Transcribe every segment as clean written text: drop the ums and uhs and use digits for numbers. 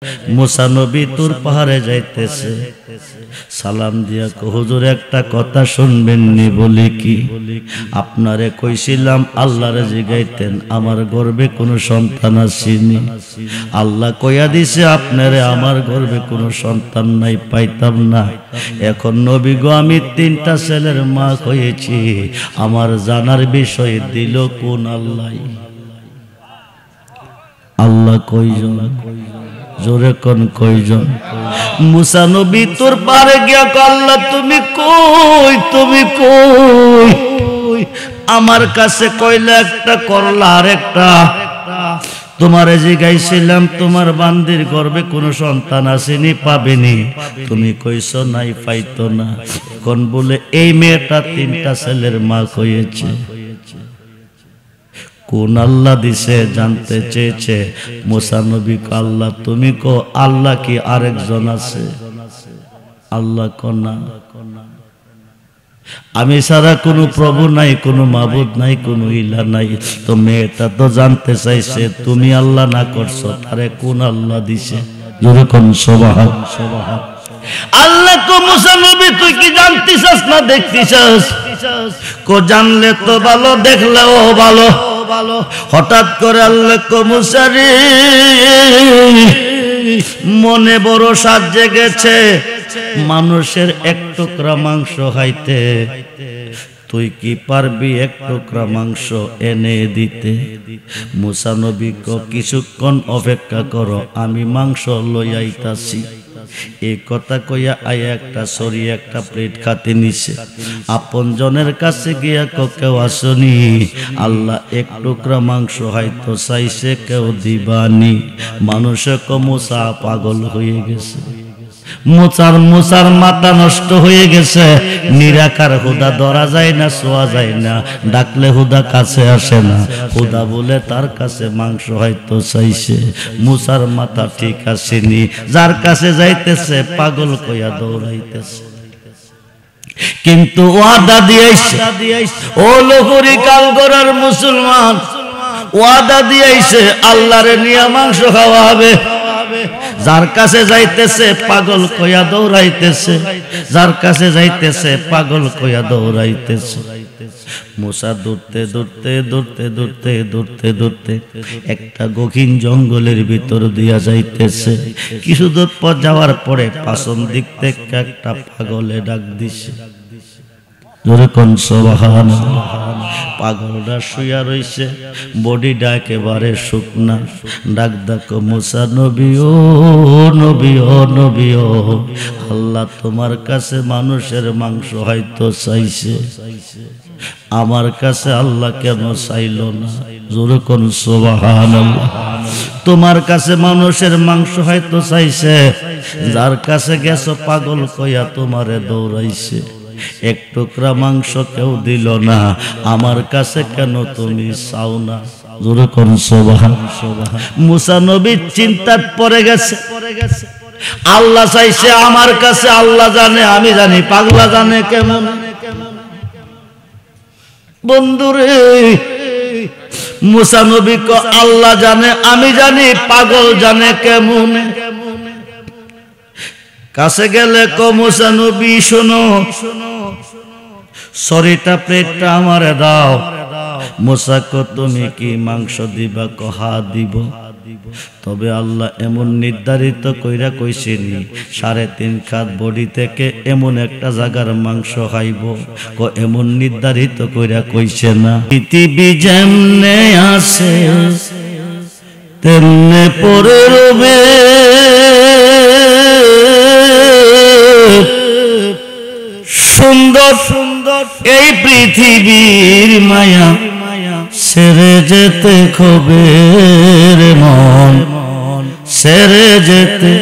মুসা নবী তুর পাহাড়ে যাইতেছে, সালাম দিয়া কো হুজুর একটা কথা শুনবেন নি? বলি কি? আপনারে কইছিলাম আল্লাহরে জিগাইতেন আমার গর্ভে কোনো সন্তান আসেনি, আল্লাহ কইয়া দিছে আপনারে আমার গর্ভে কোনো সন্তান নাই, পাইতাম না। এখন নবী গো আমি 3টা ছেলের মা হয়েছি, আমার জানার বিষয় দিল কোন আল্লাহ? আল্লাহ কয়জন? জোরে কোন কয়জন? মুসা নবী তোর পারে গিয়া আল্লাহ তুমি কই, তুমি কই? আমার কাছে কইলা একটা করলা আর একটা। তোমারে জিগাইছিলাম তোমার বান্দির গর্ভে কোনো সন্তান আসেনি, পাবেনি, তুমি কইছো নাই, পাইতো না। কোন বলে এই মেয়েটা 3টা ছেলের মা হয়েছে। কোন আল্লাহ দিছে জানতে চেয়েছে মুসা নবী। আল্লাহ তুমি কো। আল্লাহ কি আরেকজন আছে? আল্লাহ কনা আমি ছাড়া কোনো প্রভু নাই, কোনো মাবুদ নাই, কোনো ইলা নাই। তো মেয়েটা তো জানতে চাইছে তুমি আল্লাহ না করছো, তারে কোন আল্লাহ দিছে? যদি কোন সুবহান সুবহান। আল্লাহ কো মুসা নবী তুই কি জানতিছস না দেখতিছস? কো জানলে তো ভালো, দেখলেও ভালো। হঠাৎ করে আল্লাহ কো মুসা রে মনে বড় সাজ জেগেছে মানুষের 1 টুকরা মাংস খাইতে, তুই কি পারবি 1 টুকরা মাংস এনে দিতে? মুসা নবী কো কিছুক্ষণ অপেক্ষা করো, আমি মাংস লইয়াইতাছি। এই কথা কইয়া আয়া একটা সরি একটা প্লেট খাতে নিছে। আপন জনের কাছে গিয়া কেউ আসনি, আল্লাহ 1 টুকরা মাংস হয়তো চাইছে, কেউ দিবানি। মানুষে মুসা পাগল হয়ে গেছে, মুসার মাথা নষ্ট হয়ে গেছে। নিরাকার হুদা ধরা যায় না, ছোঁয়া যায় না, ডাকলে হুদা কাছে আসে না। হুদা বলে তার কাছে মাংস হয়তো চাইছে, মুসার মাথা ঠিক আসেনি। যার কাছে যাইতেছে পাগল কইয়া দৌড়াইতেছে। কিন্তু ওয়াদা দিয়েছে, ও লোহরি কালগড়ার মুসলমান, ওয়াদা দিয়েছে আল্লাহরে নিয়ে মাংস খাওয়া হবে। যার কাছে যাইতেছে পাগল কইয়া দৌড়াইতেছে, যার কাছে যাইতেছে পাগল কইয়া দৌড়াইতেছে। মুসা দৌড়তে দৌড়তে দৌড়তে দৌড়তে দৌড়তে দৌড়তে একটা গহীন জঙ্গলের ভিতর দিয়া যাইতেছে। কিছু দূর পর যাওয়ার পরে পাছন দিক থেকে একটা পাগলে ডাক দিছে। জোরে কোন সুবহানাল্লাহ। পাগলটা শুয়া রইছে, বডিটা একেবারে শুকনা। ডাক ডাকো মুসা নবী, ও নবী, ও নবী, ও আল্লাহ তোমার কাছে মানুষের মাংস হয়তো চাইছে, আমার কাছে আল্লাহ কেন চাইল না? জোরে কোন সুবহানাল্লাহ। তোমার কাছে মানুষের মাংস হয়তো চাইছে, যার কাছে গেছো পাগল কইয়া তোমারে দৌড়াইছে, 1 টুকরা মাংস কেউ দিল না, আমার কাছে কেন তুমি চাও না? জোরে কোন সুবহানাল্লাহ। মুসা নবী চিন্তায় পড়ে গেছে। আল্লাহ চাইছে আমার কাছে, আল্লাহ জানে, আমি জানি, পাগলা জানে কেমন? বন্ধুরে মুসা নবী কো আল্লাহ জানে, আমি জানি, পাগল জানে কেমন? কাছে গেলে কো মুসা নবী শোনো, সরিটা প্লেটটা আমারে দাও। মুসা কো তুমি কি মাংস দিবা? কো হ্যাঁ দিব। তবে আল্লাহ এমন নির্ধারিত কইরা কইছেনি 3.5 কাঁধ বডি থেকে এমন একটা জায়গার মাংস খাইব, কো এমন নির্ধারিত কইরা কইছে না। পৃথিবী যেমনে আছে তেমনে পড়ে রবে, সুন্দর সুন্দর এই পৃথিবীর মায়া সেরে যেতে খবের মন, সেরে যেতে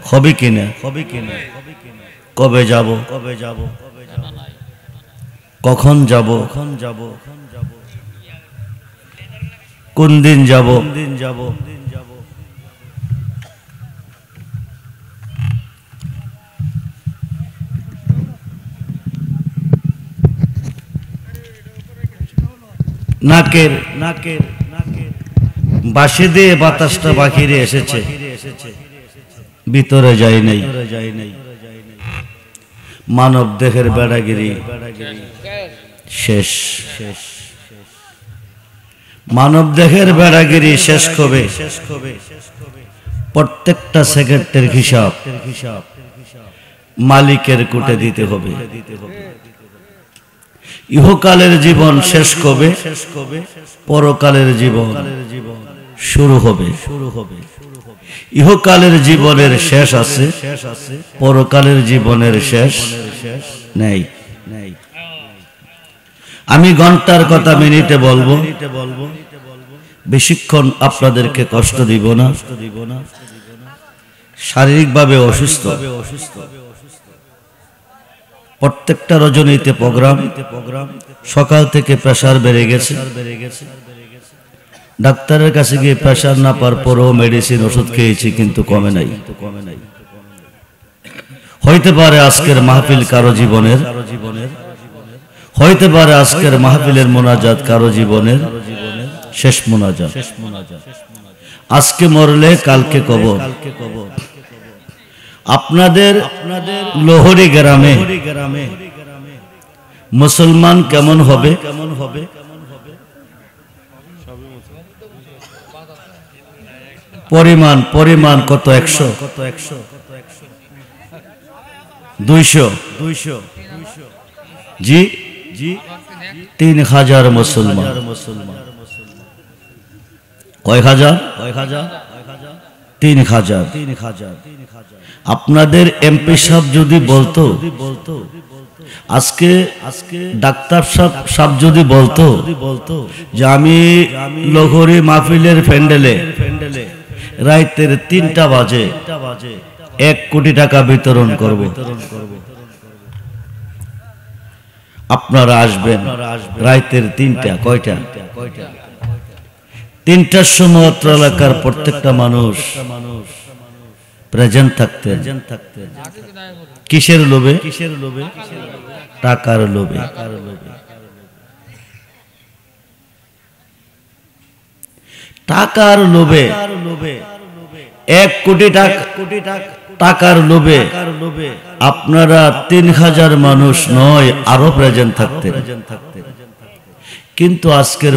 হবে কিনা, কবে যাব, কখন যাব, কোন দিন যাব, নাকের নাকের বাঁশি দিয়ে বাতাসটা বাহিরে এসেছে, ভিতরে যায় নাই। মানব দেহের বেড়াগিরি শেষ। মানব দেহের বেড়াগিরি শেষ হবে। প্রত্যেকটা সেকেন্ডের হিসাব মালিকের কোটে দিতে হবে। ইহকালের জীবন শেষ কবে? পরকালের জীবন শুরু হবে। ইহকালের জীবনের শেষ আছে, পরকালের জীবনের শেষ নেই। আমি ঘন্টার কথা মিনিটে বলবো, বেশিক্ষণ আপনাদেরকে কষ্ট দিব না। শারীরিকভাবে অসুস্থ, প্রত্যেকটা রজনীতে প্রোগ্রাম, সকাল থেকে প্রেসার বেড়ে গেছে। ডাক্তারের কাছে গিয়ে প্রেসার না পাওয়ার পরও মেডিসিন ওষুধ খেয়েছি, কিন্তু কমে নাই। হইতে পারে আজকের মাহফিল কারো জীবনের, হইতে পারে আজকের মাহফিলের মোনাজাত কারো জীবনের শেষ মোনাজাত। আজকে মরলে কালকে কবর। আপনাদের লোহরি গ্রামে মুসলমান কেমন হবে? পরিমাণ কত? 100, 200, জি 3000 মুসলমান। কয় হাজার? 3000। আপনাদের এমপি সাহেব যদি বলতো, আজকে ডাক্তার সাহেব যদি বলতো যে আমি লোহরি মাহফিলের প্যান্ডেলে রাতের 3টা বাজে 1 কোটি টাকা বিতরণ করব, আপনারা আসবেন রাতের 3টা। কয়টা? 3টার সময় এলাকার প্রত্যেকটা মানুষ প্রেজেন্ট থাকতেন। কিসের লোভে? টাকার লোভে। টাকার লোভে, 1 কোটি টাকার লোভে আপনারা 3000 মানুষ নয় আরো প্রেজেন্ট থাকতেন। কিন্তু আজকের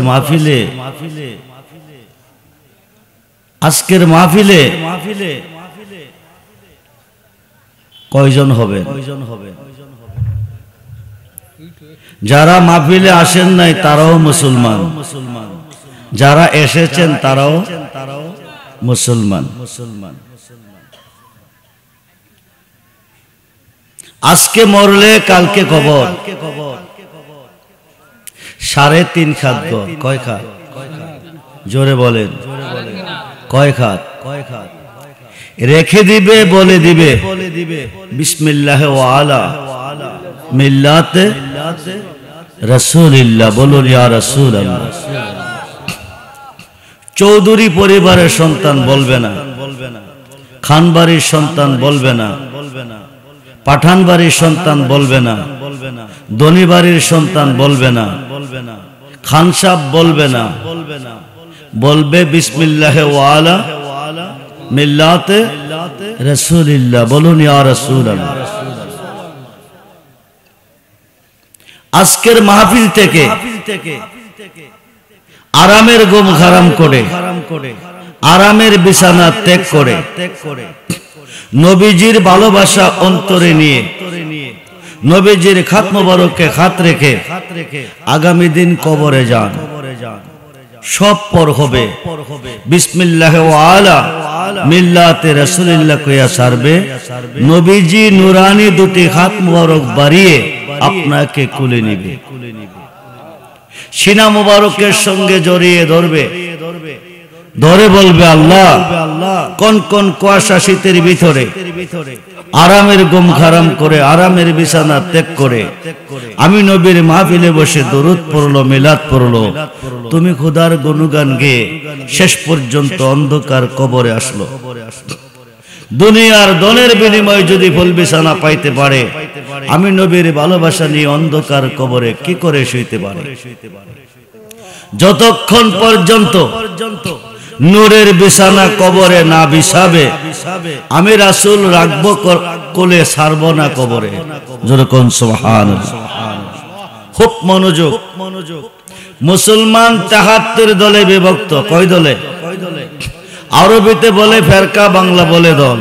মাহফিলে কয়জন হবে? যারা মাহফিলে আসেন নাই তারাও মুসলমান, যারা এসেছেন তারাও মুসলমান। আজকে মরলে কালকে কবর। 3.5 খাত ঘর। কয় খাত? জোরে বলেন, কয় খাত? রেখে দিবে, বলে দিবে বিসমিল্লাহ ওয়া আলা মিল্লাতে রাসূলিল্লাহ। বলুন ইয়া রাসূলুল্লাহ। চৌধুরী পরিবারের সন্তান বলবে না, খানবাড়ির সন্তান বলবে না, পাঠান বাড়ির সন্তান বলবে না, ধনী বাড়ির সন্তান বলবে না, খান সাহেব বলবে না, বলবে বিসমিল্লাহ ওয়া আলা মিল্লাতে রাসূলিল্লাহ। বলুন ইয়া রাসূলুল্লাহ। আজকের মাহফিল থেকে আরামের ঘুম হারাম করে, আরামের বিছানা ত্যাগ করে, নবীজির ভালোবাসা অন্তরে নিয়ে, নবীজির খাত মোবারককে খাত রেখে আগামী দিন কবরে যান। সব পর হবে বিসমিল্লাহ ওয়া আলা মিল্লাতে রাসূলিল্লাহ কইয়া সারবে। নবীজি নুরানি দুটি হাত মোবারক বাড়িয়ে আপনাকে কুলে নিবে, সিনা মোবারকের সঙ্গে জড়িয়ে ধরবে, ধরে বলবে আল্লাহ। কোন কোন কুয়াশা শীতের ভিতরে আরামের ঘুম হারাম করে, আরামের বিছানা ত্যাগ করে আমি নবীর মাহফিলে বসে দরুদ পড়লো, মিলাদ পড়লো, তুমি খোদার গুণগান গেয়ে শেষ পর্যন্ত অন্ধকার কবরে আসলো। দুনিয়ার ধনের বিনিময়ে যদি ফুল বিছানা পাইতে পারে, আমি নবীর ভালোবাসা নিয়ে অন্ধকার কবরে কি করে শুইতে পারে? যতক্ষণ পর্যন্ত নূরের বিছানা কবরে না বিছাবে, আমি রাসূল রাখবো কোলে, ছাড়ব না কবরে। যেরকম সুবহানাল্লাহ। খুব মনোযোগ। মুসলমান ৭৩ দলে বিভক্ত। কয় দলে? আরবিতে বলে ফেরকা, বাংলা বলে দল।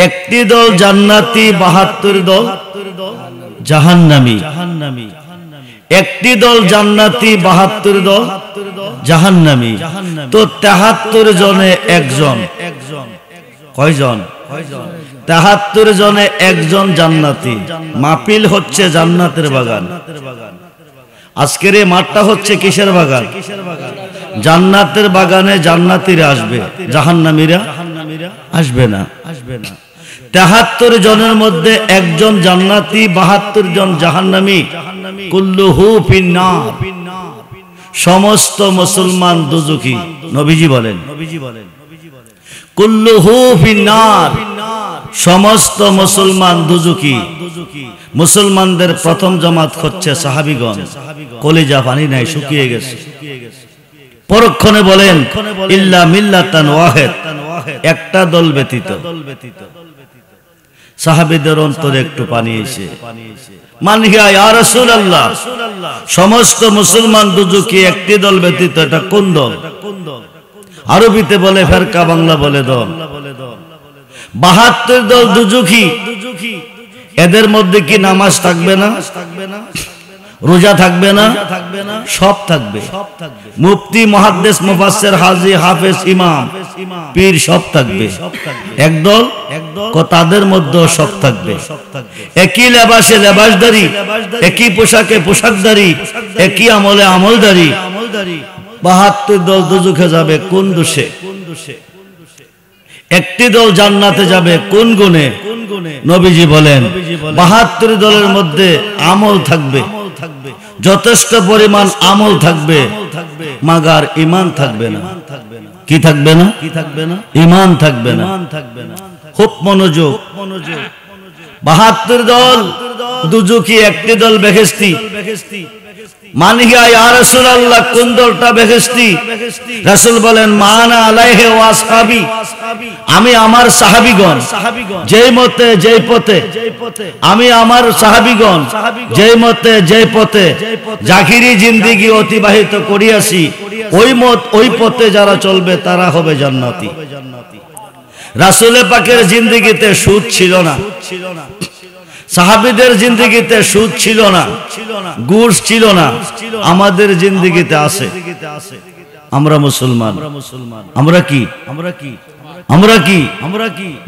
একটি দল জান্নাতি, ৭২ দল জাহান্নামী। একটি দল জান্নাতি, ৭২ দল জাহান্নামী। তো ৭৩ জনে একজন। কয়জন? ৭৩ জনে একজন জান্নাতি। মাহফিল হচ্ছে জান্নাতের বাগান। আজকের এই মাঠটা হচ্ছে কিসের বাগান? জান্নাতের বাগানে জান্নাতীরা আসবে, জাহান্নামীরা আসবে না। ৭৩ জনের মধ্যে একজন জান্নাতি, ৭২ জন জাহান্নামী। কুল্লুহু ফিন্নার, সমস্ত মুসলমান দুজখী। নবীজি বলেন কুল্লুহু ফিন্নার, সমস্ত মুসলমান দুজখী। মুসলমানদের প্রথম জামাত হচ্ছে সাহাবীগণ। কলিজা পানি নাই, শুকিয়ে গেছে। পরক্ষণে বলেন ইল্লা মিল্লাতান ওয়াহিদ, একটা দল ব্যতীত। সাহাবীদের অন্তরে একটু পানি এসে মান হিয়া ইয়া রাসূলুল্লাহ, সমস্ত মুসলমান দুজখী, একটি দল ব্যতীত। এটা কোন দল? আরবিতে বলে ফেরকা, বাংলা বলে দল। ৭২ দল দুজখী। এদের মধ্যে কি নামাজ থাকবে না? রোজা থাকবে না? সব থাকবে। মুফতি, মুহাদ্দিস, মুফাসসির, হাজী, হাফেজ, ইমাম, পীর সব থাকবে। একদল তাদের মধ্যে সব থাকবে। একই লেবাসে লেবাসদারি, একই পোশাকে পোশাকদারি, একই আমলে আমলদারি। ৭২ দল দুজখে যাবে কোন দোষে? একটি দল জান্নাতে যাবে কোন গুণে? নবীজি বলেন ৭২ দলের মধ্যে আমল থাকবে, যথেষ্ট পরিমাণ আমল থাকবে, মাগার ঈমান থাকবে না। কি থাকবে না? ঈমান থাকবে না। খুব মনোযোগ। ৭২ দল দুজখী, একটি দল বেহেশতি। মান হিয়া ইয়া রাসূলুল্লাহ, কোন দলটা বেহেশতি? রাসূল বলেন মানা আলাইহি ওয়া আসহাবী, আমি আমার সাহাবীগণ যেই মতে যেই পথে, আমি আমার সাহাবীগণ যেই মতে যেই পথে জাহিরি জিন্দেগি অতিবাহিত করিয়াছি, ওই মত ওই পথে যারা চলবে তারা হবে জান্নাতি। রাসূল পাকের জিন্দেগিতে সুদ ছিল না, সাহাবীদের জিন্দেগিতে সুদ ছিল না, ঘুষ ছিল না। আমাদের জিন্দেগিতে আছে। আমরা মুসলমান। আমরা কি?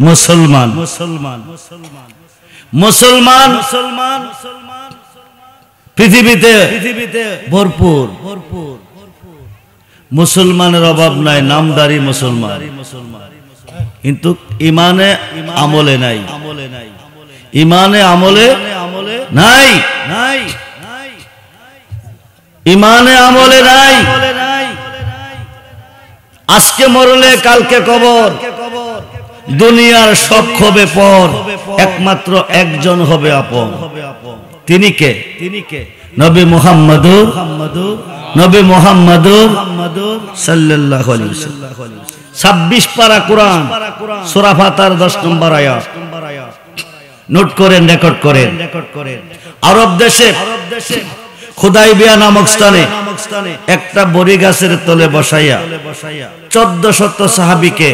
মুসলমান। মুসলমান পৃথিবীতে ভরপুর। মুসলমানের অভাব নাই, নামদারি মুসলমান, কিন্তু ইমানে আমলে নাই। ইমানে আমলে নাই, ইমানে আমলে নাই। আজকে মরলে কালকে কবর। দুনিয়ার সব হবে পর, একমাত্র একজন হবে আপন। তিনি কে? নবী মুহাম্মদুর সাল্লাল্লাহু আলাইহি ওয়াসাল্লাম। 26 পারা কোরআন, সূরা ফাতিহার 10 নম্বর আয়াত। নোট করেন, রেকর্ড করেন। আরব দেশে খুদাইবিয়া নামক স্থানে একটা বড়ি গাছের তলে বসাইয়া 1400 সাহাবীকে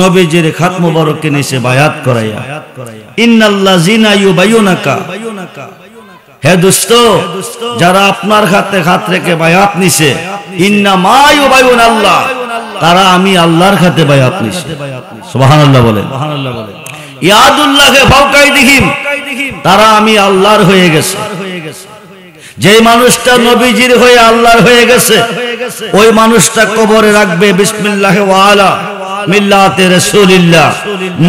নবীজির খাত মুবারকে নিচে বায়াত করাইয়া, ইন্নাল্লাযিনা ইউবাইয়ুনাকা, হে দোস্ত, যারা আপনার হাতে হাত রেখে বায়াত নিছে, ইন্নামা ইউবাইয়ুনাল্লাহ, তারা আমি আল্লাহর হাতে বায়াত নিছে। সুবহানাল্লাহ বলেন। ইয়াদুল্লাহি ফাওকা আইদিহিম, তারা আমি আল্লাহর হয়ে গেছে। যে মানুষটা নবীজির হয়ে আল্লাহর হয়ে গেছে, ওই মানুষটা কবরে রাখবে বিসমিল্লাহি ওয়া আলা মিল্লাতে রাসূলিল্লাহ।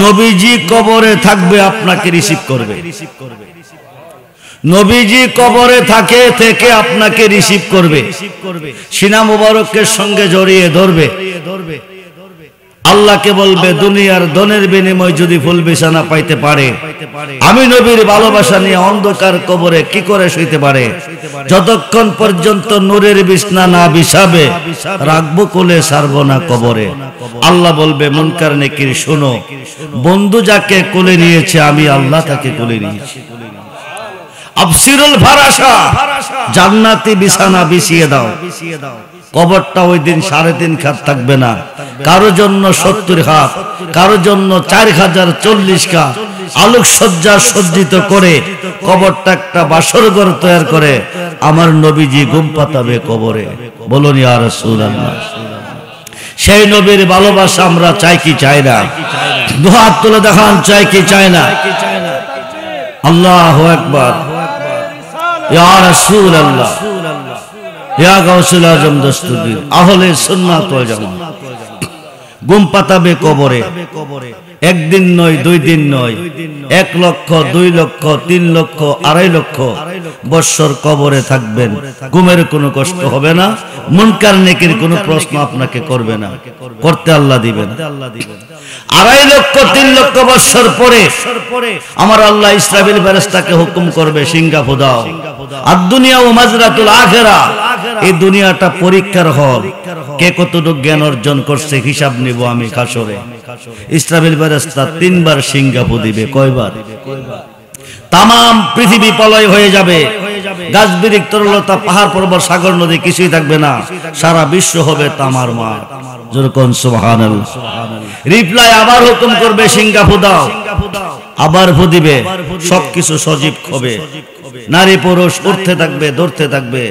নবীজি কবরে থাকবে, আপনাকে রিসিভ করবে। নবীজি কবরে থেকে আপনাকে রিসিভ করবে, সিনা মুবারকের সঙ্গে জড়িয়ে ধরবে। আল্লাহকে বলবে দুনিয়ার ধনের বিনিময় যদি ফুল বিছানা পাইতে পারে, আমি নবীর ভালোবাসা নিয়ে অন্ধকার কবরে কি করে শুইতে পারে? যতক্ষণ পর্যন্ত নূরের বিছানা না বিছাবে রাখবো কোলে, ছাড়বো না কবরে। আল্লাহ বলবে মুনকার নেকির শোনো, বন্ধু যাকে কোলে নিয়েছে আমি আল্লাহ তাকে কোলে নিয়েছি। আবসিরুল ফারাশা, জান্নাতি বিছানা বিছিয়ে দাও। কবরটা ওই দিন 3.5 হাত থাকবে না, কারো জন্য 70 হাত, কারো জন্য 4040 হাত আলোকসজ্জা সজ্জিত করে কবরটা একটা বাসর ঘর তৈরি করে আমার নবীজি ঘুম পাতাবে কবরে। বলুন ইয়া রাসূলুল্লাহ। সেই নবীর ভালোবাসা আমরা চাই কি চাই না? দু হাত তুলে দেখান, চাই কি চাই না? আল্লাহু আকবার। ইয়া রাসূলুল্লাহ, ইয়া গাউসুল আজম দস্তুরদ্বীন, আহলে সুন্নাত ওয়াল জামাত ঘুম পাতাবে কবরে। একদিন নয়, 2 দিন নয়, 1 লক্ষ, 2 লক্ষ, 3 লক্ষ, 2.5 লক্ষ বৎসর কবরে থাকবেন, ঘুমের কোনো কষ্ট হবে না, মুনকার নেকির কোনো প্রশ্ন আপনাকে করবে না, করতে আল্লাহ দিবেন। 2.5 লক্ষ, 3 লক্ষ বৎসর পরে আমার আল্লাহ ইসরাফিল ফেরেশতাকে হুকুম করবে, সিংহা ফুদাও। আর দুনিয়া ও মাজরাতুল আখিরা, এই দুনিয়াটা পরীক্ষার হল, কে কতটুকু জ্ঞান অর্জন করছে হিসাব নিব আমি হাসরে। ইসরাফিল ফেরেশতা 3 বার সিংহা ফু দিবে। কয়বার? তাম পৃথিবী প্রলয় হয়ে যাবে, গাছ বিরিক তরলতা পাহাড় পর্বত সাগর নদী কিছুই থাকবে না, সারা বিশ্ব হবে তামার মাঠ। যেরকম সুবহানাল্লাহ। রিপ্লাই আবার হুকুম করবে সিংহা ফু দাও, আবার ফু দিবে, সবকিছু সজীব হবে, নারী পুরুষ উঠতে থাকবে, ধরতে থাকবে।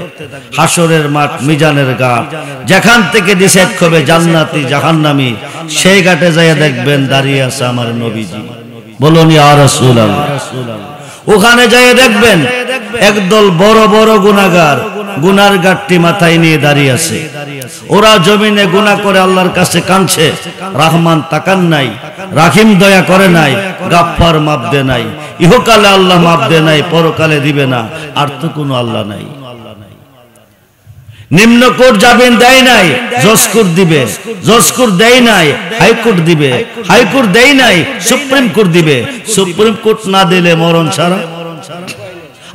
হাসরের মাঠ, মিজানের ঘাট, যেখান থেকে ডিসাইড হবে জান্নাতি জাহান্নামী, সেই ঘাটে যাইয়া দেখবেন দাঁড়িয়ে আছে আমার নবীজি। বলুন ইয়া রাসূলুল্লাহ। ওখানে যাইয়া দেখবেন একদল বড় বড় গুনাহগার গুনার গাঁটটি মাথায় নিয়ে দাঁড়িয়ে আছে। ওরা জমিনে গুনাহ করে আল্লাহর কাছে কাঁদছে, রহমান তাকান নাই, রাহিম দয়া করে নাই, গাফফার মাপ দে নাই। ইহকালে আল্লাহ মাপ দে নাই, পরকালে দিবে না, আর তো কোনো আল্লাহ নাই। নিম্ন কোর্ট জামিন দেয় নাই, জজ কোর্ট দিবে, জজ কোর্ট দেয় নাই, হাইকোর্ট দিবে, হাইকোর্ট দেয় নাই, সুপ্রিম কোর্ট দিবে, সুপ্রিম কোর্ট না দিলে মরণ ছাড়া।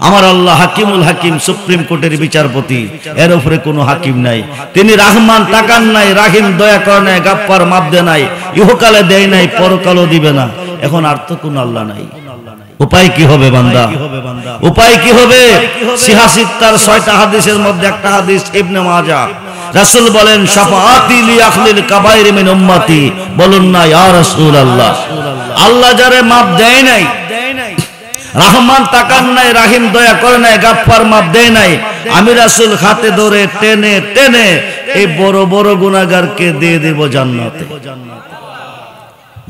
আমার আল্লাহ হাকিমুল হাকিম, সুপ্রিম কোর্টের বিচারপতি, এর উপরে কোনো হাকিম নাই। তিনি রহমান তাকান নাই, রাহিম দয়া করে নাই, গাফফার মাপ দে নাই, ইহকালে দেয় নাই, পরকালও দিবে না। এখন আর তো কোনো আল্লাহ নাই। উপায় কি হবে বান্দা? উপায় কি হবে? সিহাসিত্তার 6টা হাদিসের মধ্যে একটা হাদিস ইবনে মাজাহ, রাসূল বলেন শাফাআতি লি আখলিল কাবাইর মিন উম্মতি। বলুন না ইয়া রাসূলুল্লাহ। আল্লাহ যারে মাপ দেয় নাই, রহমান তাকান নাই, রাহিম দয়া করে নাই, গাফফার মাপ দেয় নাই, আমি রাসূল হাতে ধরে টেনে টেনে এই বড় বড় গুনাহগারকে দিয়ে দেব জান্নাতে।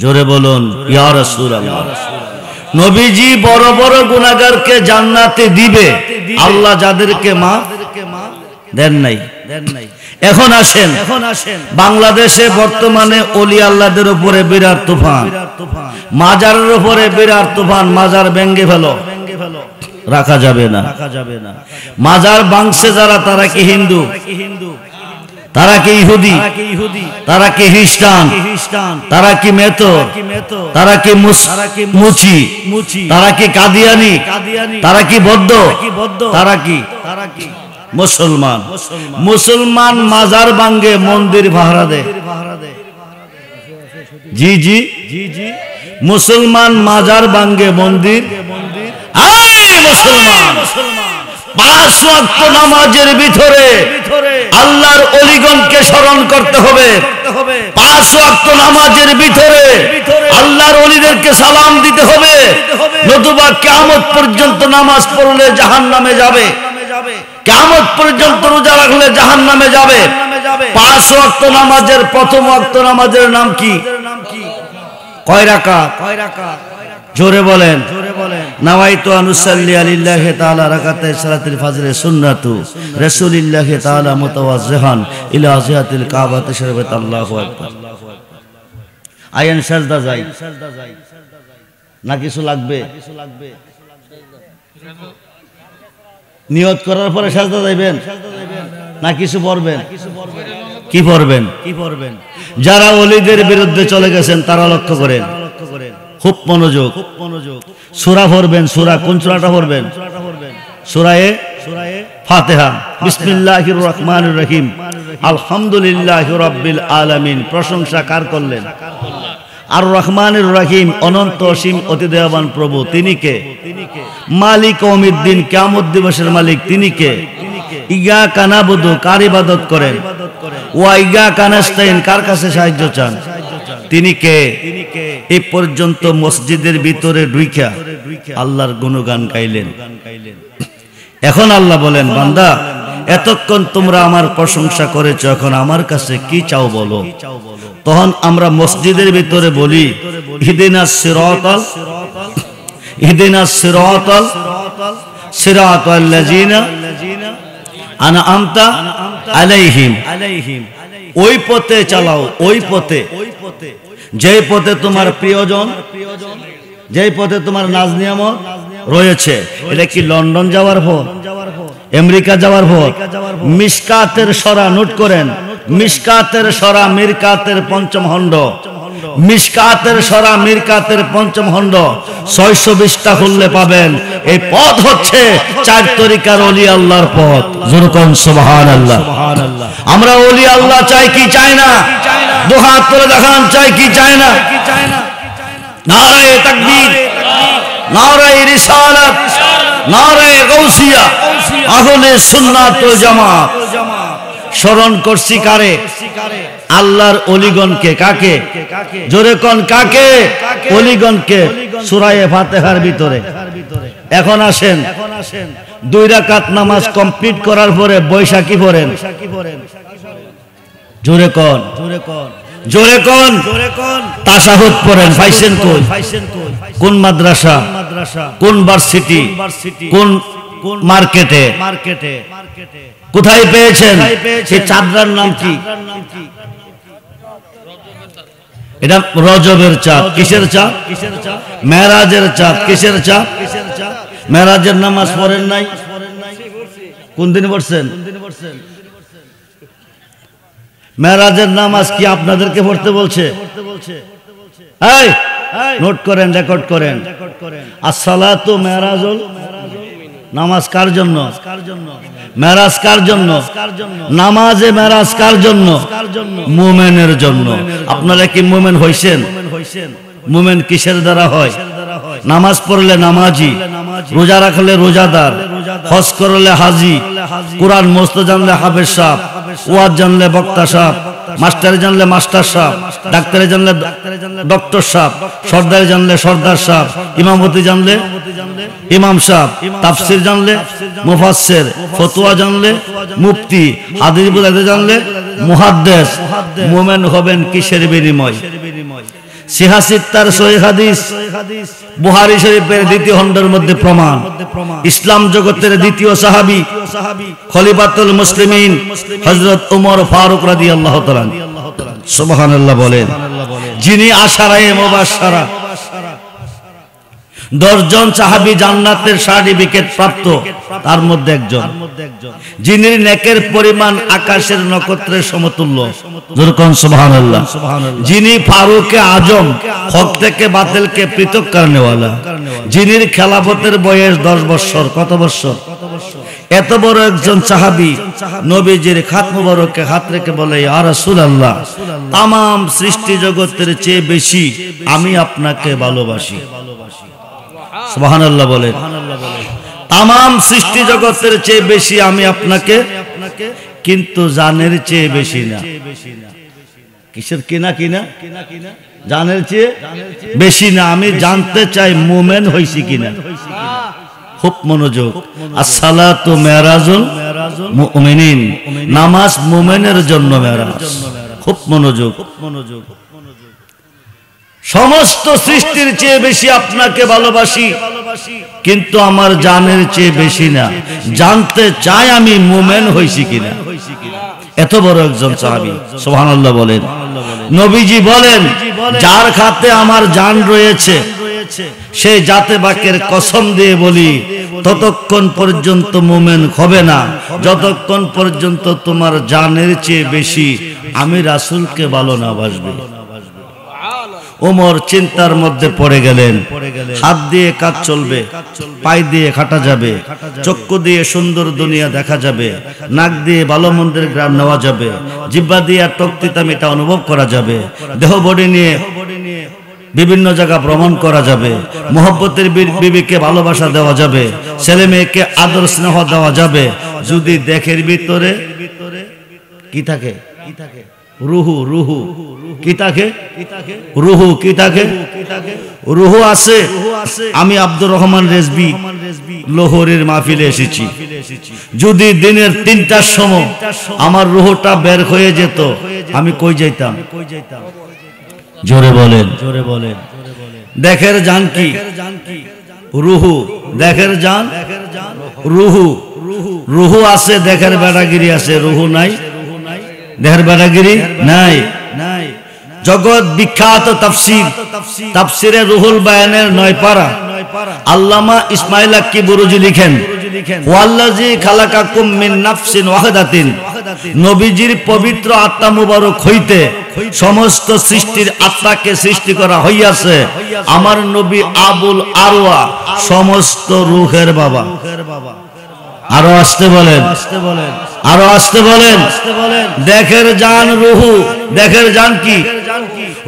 জোরে বলুন ইয়া রাসূলুল্লাহ। নবীজি বড় বড় গুনাহগারকে জান্নাতে দিবে, আল্লাহ যাদেরকে মাফ দেন নাই। এখন আসেন, বাংলাদেশে বর্তমানে ওলি আল্লাহদের উপরে বিরাট তুফান, মাজারের উপরে বিরাট তুফান। মাজার ভেঙে ফেলো, রাখা যাবে না। মাজার ভাঙছে যারা, তারা কি হিন্দু? তারা কি ইহুদি? তারা কি খ্রিস্টান? তারা কি মেথর? তারা কি মুচি? তারা কি কাদিয়ানি? তারা কি বৌদ্ধ? তারা কি মুসলমান? মুসলমান মাজার ভাঙ্গে, মন্দির ভাড়া দেয়। জি জি জি, মুসলমান মাজার ভাঙ্গে, মন্দির। মুসলমান 5 ওয়াক্ত নামাজের ভিতরে আল্লাহর ওলিগণকে স্মরণ করতে হবে। 5 ওয়াক্ত নামাজের ভিতরে আল্লাহর ওলিদেরকে সালাম দিতে হবে, নতুবা কিয়ামত পর্যন্ত নামাজ পড়লে জাহান্নামে যাবে, কিয়ামত পর্যন্ত রোজা রাখলে জাহান্নামে যাবে। 5 ওয়াক্ত নামাজের প্রথম ওয়াক্ত নামাজের নাম কি? কয় রাকাত? জোরে বলেন। নাওয়াইতু আনুসাল্লি আলিল্লাহি তাআলা রাকাতাই সালাতুল ফজর সুন্নাতু রাসূলিল্লাহি তাআলা মুতাওয়াজ্জিহান ইলা জিহাতিল কাবাতি শরীফাত। আল্লাহু আকবার। আয়ান সাজদা যাই না? কিছু লাগবে? নিয়ত করার পরে সাজদা যাইবেন না কিছু পড়বেন? কি পড়বেন? যারা ওলিদের বিরুদ্ধে চলে গেছেন তারা লক্ষ্য করেন, খুব মনোযোগ। সূরা পড়বেন, সূরা কোন সূরাটা পড়বেন? সূরায়ে ফাতিহা। বিসমিল্লাহির রহমানির রহিম, আলহামদুলিল্লাহি রাব্বিল আলামিন। প্রশংসা কার করলেন? আর রহমানির রহিম, অনন্ত অসীম অতি দয়াবান প্রভু। তিনি কে? মালিক ইয়াউমিদ্দিন, কিয়ামত দিবসের মালিক তিনি কে? ইয়্যাকা না'বুদু, কার ইবাদত করেন? ওয়া ইয়্যাকা নাস্তাইন, কার কাছে সাহায্য চান? তিনি কে? এই পর্যন্ত মসজিদের ভিতরে ঢুইকা আল্লাহর গুণগান গাইলেন। এখন আল্লাহ বলেন, বান্দা এতক্ষণ তোমরা আমার প্রশংসা করেছো, এখন আমার কাছে কি চাও বলো। তখন আমরা মসজিদের ভিতরে বলি, ইহদিনাস সিরাতাল সিরাতাল্লাযিনা আনআমতা আলাইহিম। ওই পথে চালাও, ওই পথে, যেই পথে তোমার প্রিয়জন, যেই পথে তোমার নাজ নিয়ামত রয়েছে। এটা কি লন্ডন যাওয়ার পথ, আমেরিকা যাওয়ার পথ? মিশকাতের সরা নোট করেন, মিশকাতের সরা মিরকাতের পঞ্চম খণ্ড, মিশকাতের সরা মিরকাতের পঞ্চম খণ্ড 620টা খুললে পাবেন। এই পথ হচ্ছে 4 তরিকার ওলি আল্লাহর পথ। জোরে কোন সুবহানাল্লাহ। আমরা ওলি আল্লাহ চাই কি চাই না? দুহাত তুলে দেখান, চাই কি চাই না? নারায়ে তাকবীর, নারায়ে রিসালাত, নারায়ে গাউসিয়া, আহলে সুন্নাত ওয়াল জামাত। স্মরণ করছি কারে? আল্লাহর ওলিগণকে। কাকে? জোরে কোন কাকে? ওলিগণকে। সূরায়ে ফাতিহার ভিতরে। এখন আসেন, 2 রাকাত নামাজ কমপ্লিট করার পরে বৈশাখী পড়েন। জোরে কোন, জোরে কোন, তাশাহুদ পড়েন। পাইছেন কই? কোন মাদ্রাসা, কোন ভার্সিটি, কোন মার্কেটে, কোথায় পেয়েছেন? সেই চাঁদরার নাম কি? এটা রজবের চাঁদ। কিসের চাঁদ? মেরাজের চাঁদ। কিসের চাঁদ? মেরাজের নামাজ পড়েন নাই? কোন দিন পড়ছেন? মেরাজের নামাজ কি আপনাদেরকে পড়তে বলছে? এই নোট করেন, রেকর্ড করেন। আসসালাতু মেরাজুল, নামাজ কার জন্য? মেরাজ কার জন্য? নামাজে মেরাজ কার জন্য? মুমিনের জন্য। আপনারা কি মুমিন হইছেন? মুমিন কিসের দ্বারা হয়? নামাজ পড়লে নামাজি, রোজা রাখলে রোজাদার, হজ করলে হাজি, কোরআন মস্ত জানলে হাফেজ সাহেব, ওয়াজ জানলে বক্তা সাহেব, মাস্টার জানলে মাস্টার সাহেব, ডাক্তারে জানলে ডক্টর সাহেব, সর্দার জানলে সর্দার সাহেব, ইমামতি জানলে ইমাম সাহেব, তাফসির জানলে মুফাসসির, ফতোয়া জানলে মুফতি, হাদিস বুঝাইতে জানলে মুহাদ্দিস। মুমিন হবেন কিসের বিনিময়? সিহাসিত্তার সহিহ হাদিস, বুখারী শরীফের 2য় খণ্ডের মধ্যে প্রমাণ। ইসলাম জগতের 2য় সাহাবী খলিফাতুল মুসলিমিন হযরত ওমর ফারুক রাদিয়াল্লাহু তাআলা, সুবহানাল্লাহ বলেন, যিনি আশারায়ে মুবাশশারা 10 জন সাহাবী জান্নাতের সার্টিফিকেট প্রাপ্ত, তার মধ্যে একজন, যিনি নেকের পরিমাণ আকাশের নক্ষত্রের সমতুল্য। যেরকম সুবহানাল্লাহ। যিনি ফারুকে আজম, হক থেকে বাতিলকে পৃথক করনেওয়ালা, যিনি খেলাফতের বয়স 10 বছর। কত বছর? এত বড় একজন সাহাবী নবীজির খাত মুবারকে হাত রেখে বলে, ইয়া রাসূলুল্লাহ, तमाम সৃষ্টি জগতের চেয়ে বেশি আমি আপনাকে ভালোবাসি। সুবহানাল্লাহ বলেন। तमाम সৃষ্টি জগতের চেয়ে বেশি আমি আপনাকে, কিন্তু জানের চেয়ে বেশি না। কিসের কিনা? কিনা জানের চেয়ে বেশি না। আমি জানতে চাই মুমিন হইছি কিনা। খুব মনোযোগ। আসসালাতু মেরাজুল মুমিনিন, নামাজ মুমিনের জন্য মেরাজ। খুব মনোযোগ। সমস্ত সৃষ্টির চেয়ে বেশি আপনাকে ভালোবাসি, কিন্তু আমার জানের চেয়ে বেশি না। জানতে চাই আমি মুমিন হইছি কিনা। এত বড় একজন সাহাবী, সুবহানাল্লাহ বলেন। নবীজি বলেন, যার খাতে আমার জান রয়েছে সেই জাতে বাকের কসম দিয়ে বলি, ততক্ষণ পর্যন্ত মুমিন হবে না যতক্ষণ পর্যন্ত তোমার জানের চেয়ে বেশি আমি রাসূলকে ভালো না বাসবে। ওমর চিন্তার মধ্যে পড়ে গেলেন। হাত দিয়ে কাজ চলবে, পায়ে দিয়ে হাঁটা যাবে, চক্ষু দিয়ে সুন্দর দুনিয়া দেখা যাবে, নাক দিয়ে ভালো মন্দের গ্রাম নেওয়া যাবে, জিহ্বা দিয়ে টক তিতা মিঠা অনুভব করা যাবে, দেহ বডি নিয়ে বিভিন্ন জায়গা ভ্রমণ করা যাবে, মোহব্বতের বিবিকে ভালোবাসা দেওয়া যাবে, ছেলে মেয়েকে আদর স্নেহ দেওয়া যাবে, যদি দেহের ভিতরে কি থাকে? রুহু রুহু কি থাকে? রুহু কি থাকে? রুহু আছে। আমি আব্দুর রহমান রেজবি লোহরের মাহফিলে এসেছি। যদি দিনের 3টার সময় আমার রুহুটা বের হয়ে যেত, আমি কই যাইতাম? জোরে বলেন, জোরে বলেন। দেখের জান কি? রুহু। দেখের জান রুহু। রুহু আছে, দেখের বেড়াগিরি আছে, রুহু নাই। দেহের বেড়াগিরি নাই। জগৎ বিখ্যাত তাফসীর, তাফসিরে রুহুল বায়ানের 9 পারা আল্লামা ইসমাইল আক্কি বুরুজি লিখেন, ওয়াল্লাযী খালাকাকুম মিন নাফসিন ওয়াহিদাতিন, নবীজির পবিত্র আত্মা মুবারক হইতে সমস্ত সৃষ্টির আত্মাকে সৃষ্টি করা হইয়াছে। আমার নবী আবুল আরওয়া সমস্ত রূহের বাবা। আরো আসতে বলেন, আরো আসতে বলেন। দেখের জান রুহু। দেখের জান কি?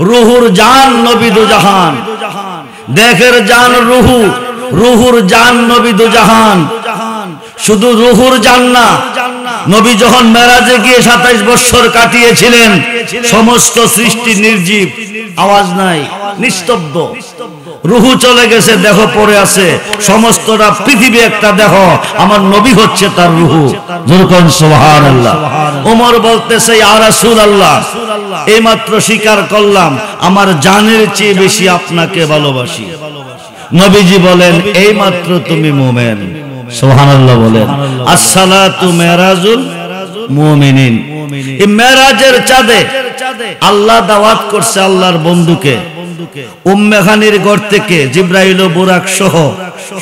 রুহুর জান নবী দুজাহান। দেখের জান রুহু, রুহুর জান নবী দুজাহান। শুধু রুহুর জান না, নবী যখন মেরাজে গিয়ে 27 বছর কাটিয়েছিলেন, সমস্ত সৃষ্টি নির্জীব, আওয়াজ নাই, নিস্তব্ধ। রুহু চলে গেছে, দেহ পড়ে আছে, সমস্তটা পৃথিবী একটা দেহ, আমার নবী হচ্ছে তার রুহু। যেরকম সুবহানাল্লাহ। ওমর বলতেছে, ইয়া রাসূলুল্লাহ, এইমাত্র স্বীকার করলাম আমার জানের চেয়ে বেশি আপনাকে ভালোবাসি। নবীজি বলেন, এইমাত্র তুমি মুমিন। সুবহানাল্লাহ বলেন। আসসালাতু মেরাজুল মুমিনিন। এই মেরাজের চাঁদে আল্লাহ দাওয়াত করছে আল্লাহর বন্ধুকে। উম্মে খানির ঘর থেকে জিবরাইল ও বুরাক সহ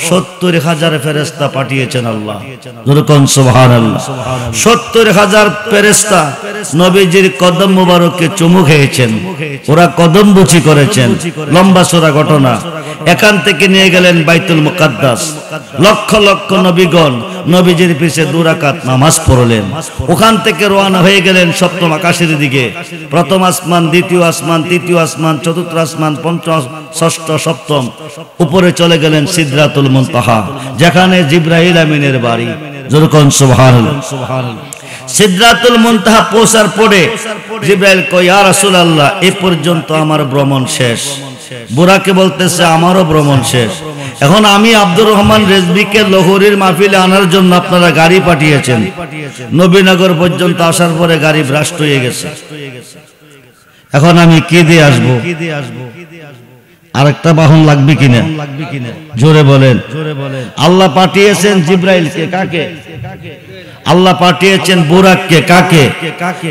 70,000 ফেরেশতা পাঠিয়েছেন আল্লাহ। যেরকম সুবহানাল্লাহ। 70,000 ফেরেশতা নবীজির কদম মোবারকে চুমু খেয়েছেন, ওরা কদম বুচি করেছেন। লম্বা চড়া ঘটনা। এখান থেকে নিয়ে গেলেন বাইতুল মুকাদ্দাস। লক্ষ লক্ষ নবীগণ নবীজির পিছে 2 রাকাত নামাজ পড়লেন। ওখান থেকে রওনা হয়ে গেলেন সপ্তম আকাশের দিকে। প্রথম আসমান, দ্বিতীয় আসমান, তৃতীয় আসমান, চতুর্থ আসমান, পঞ্চম, ষষ্ঠ, সপ্তম। উপরে চলে গেলেন সিদরাতুল মুনতাহা, যেখানে জিবরাইল আমিনের বাড়ি। যেরকম সুবহানাল্লাহ। সিদরাতুল মুনতাহা পৌঁছার পরে জিবরাইল কয়, ইয়া রাসূলুল্লাহ, এই পর্যন্ত আমার ভ্রমণ শেষ। বুরাকে বলতেছে, আমারও ভ্রমণ শেষ। এখন আমি আব্দুর রহমান রেজবিকে লোহরির মাহফিলে আনার জন্য আপনারা গাড়ি পাঠিয়েছেন। নবীনগর পর্যন্ত আসার পরে গাড়ি ভ্রষ্ট হয়ে গেছে। এখন আমি কি দিয়ে আসবো? আরেকটা বাহন লাগবে কিনা? জোরে বলেন। আল্লাহ পাঠিয়েছেন জিবরাইলকে। কাকে? আল্লাহ পাঠিয়েছেন বুরাককে। কাকে?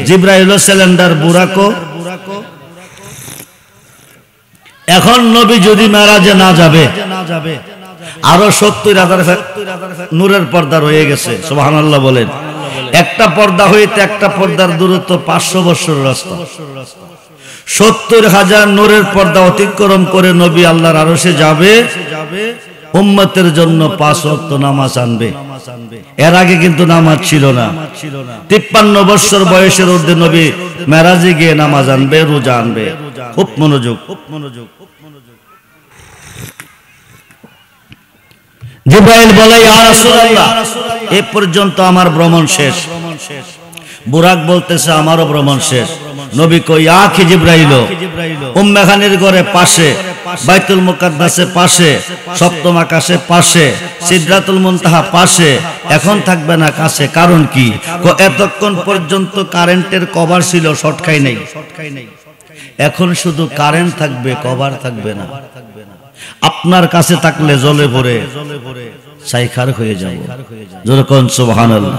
জিবরাইল সিলিন্ডার, বুরাকও। এখন নবী যদি মেরাজে না যাবে, আরো 70,000 নূরের পর্দা রয়ে গেছে। সুবহানাল্লাহ বলেন। একটা পর্দা হইতে একটা পর্দার দূরত্ব 500 বছর রাস্তা। 70,000 নূরের পর্দা অতিক্রম করে নবী আল্লাহর আরশে যাবে, উম্মতের জন্য 5 ওয়াক্ত নামাজ আনবে। এর আগে কিন্তু নামাজ ছিল না। 53 বছর বয়সের ঊর্ধ্বে নবী মেরাজে গিয়ে নামাজ আনবে, রোজা আনবে। খুব মনোযোগ। জিবরাইল বলে, ইয়া রাসূলুল্লাহ, এই পর্যন্ত আমার ভ্রমণ শেষ। বুরাক বলতেছে, আমারও ভ্রমণ শেষ। নবী কই, আখি জিবরাইল, উম্মে খানির ঘরে পাশে, বাইতুল মুকাদ্দাসে পাশে, সপ্তম আকাশে পাশে, সিদরাতুল মুনতাহা পাশে, এখন থাকবে না কাছে। কারণ কি? এতক্ষণ পর্যন্ত কারেন্টের কভার ছিল, শর্ট খাই নাই। এখন শুধু কারেন্ট থাকবে, কভার থাকবে না। আপনার কাছে থাকলে জ্বলে পড়ে ছাইখার হয়ে যাব। যেরকম সুবহানাল্লাহ।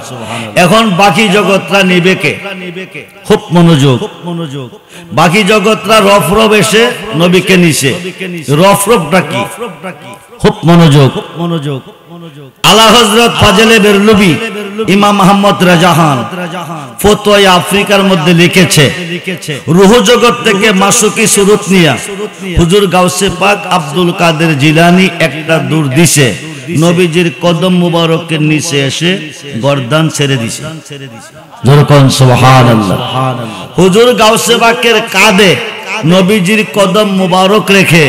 এখন বাকি জগৎরা নিবে কে? খুব মনোযোগ। বাকি জগৎরা রফরফ এসে নবীকে নিছে। রফরফটা কি? খুব মনোযোগ। আলা হযরত ফাজলে বেরলুবি ইমাম মুহাম্মদ রাজাহান ফতোয়া আফ্রিকার মধ্যে লিখেছে, রূহ জগৎ থেকে মাসুকি সুরত নিয়া হুজুর গাউসে পাক আব্দুল কাদের জিলানী একটা দূর দিছে, নবীজির কদম মুবারকের নিচে এসে গর্দান ছেড়ে দিছে। যেরকম সুবহানাল্লাহ। হুজুর গাউসে পাকের কাঁধে নবীজির কদম মুবারক রেখে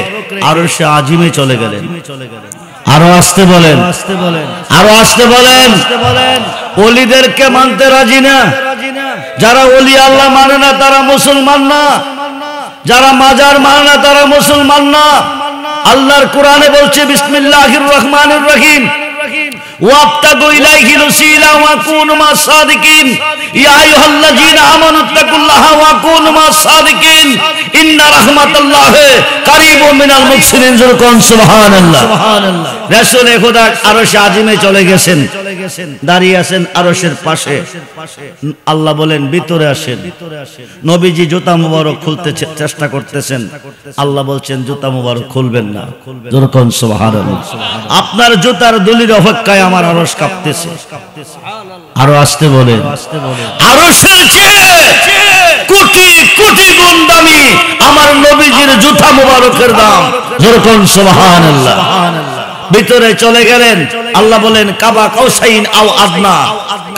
আরশে আজিমে চলে গেলেন। আরো আসতে বলেন, আরো আসতে বলেন। ওলিদেরকে মানতে রাজি না। যারা ওলি আল্লাহ মানে না তারা মুসলমান না, যারা মাজার মানে না তারা মুসলমান না। আল্লাহর কোরআনে বলছে বিসমিল্লাহির রহমানির রহিম, ওয়াবতাগু ইলাইহিল ওয়াসিলা ওয়া কুনু মাস সাদিকিন, ইয়া আইয়ুহাল্লাযীনা আমানু তাকুল্লাহা ওয়া কুনু মাস সাদিকিন, ইন্না রাহমাতাল্লাহি কারীবুম মিনাল মুহসিনিন। যখন সুবহানাল্লাহ। রাসূল খোদা আরশে আজিমে চলে গেছেন, দাঁড়িয়ে আছেন আরশের পাশে। আল্লাহ বলেন ভিতরে আসেন। নবীজি জুতা মুবারক খুলতে চেষ্টা করতেছেন, আল্লাহ বলছেন জুতা মুবারক খুলবেন না। যখন সুবহানাল্লাহ। আপনার জুতার দলির অপেক্ষায় আমার আরশ কাঁপতেছে। আরো আসতে বলেন। আরশের চেয়ে কোটি কোটি গুণ দামি আমার নবীজির জুতা মুবারকের দাম। যখন সুবহানাল্লাহ। ভিতরে চলে গেলেন, আল্লাহ বলেন কাবা কাউসাইন আও আদনা,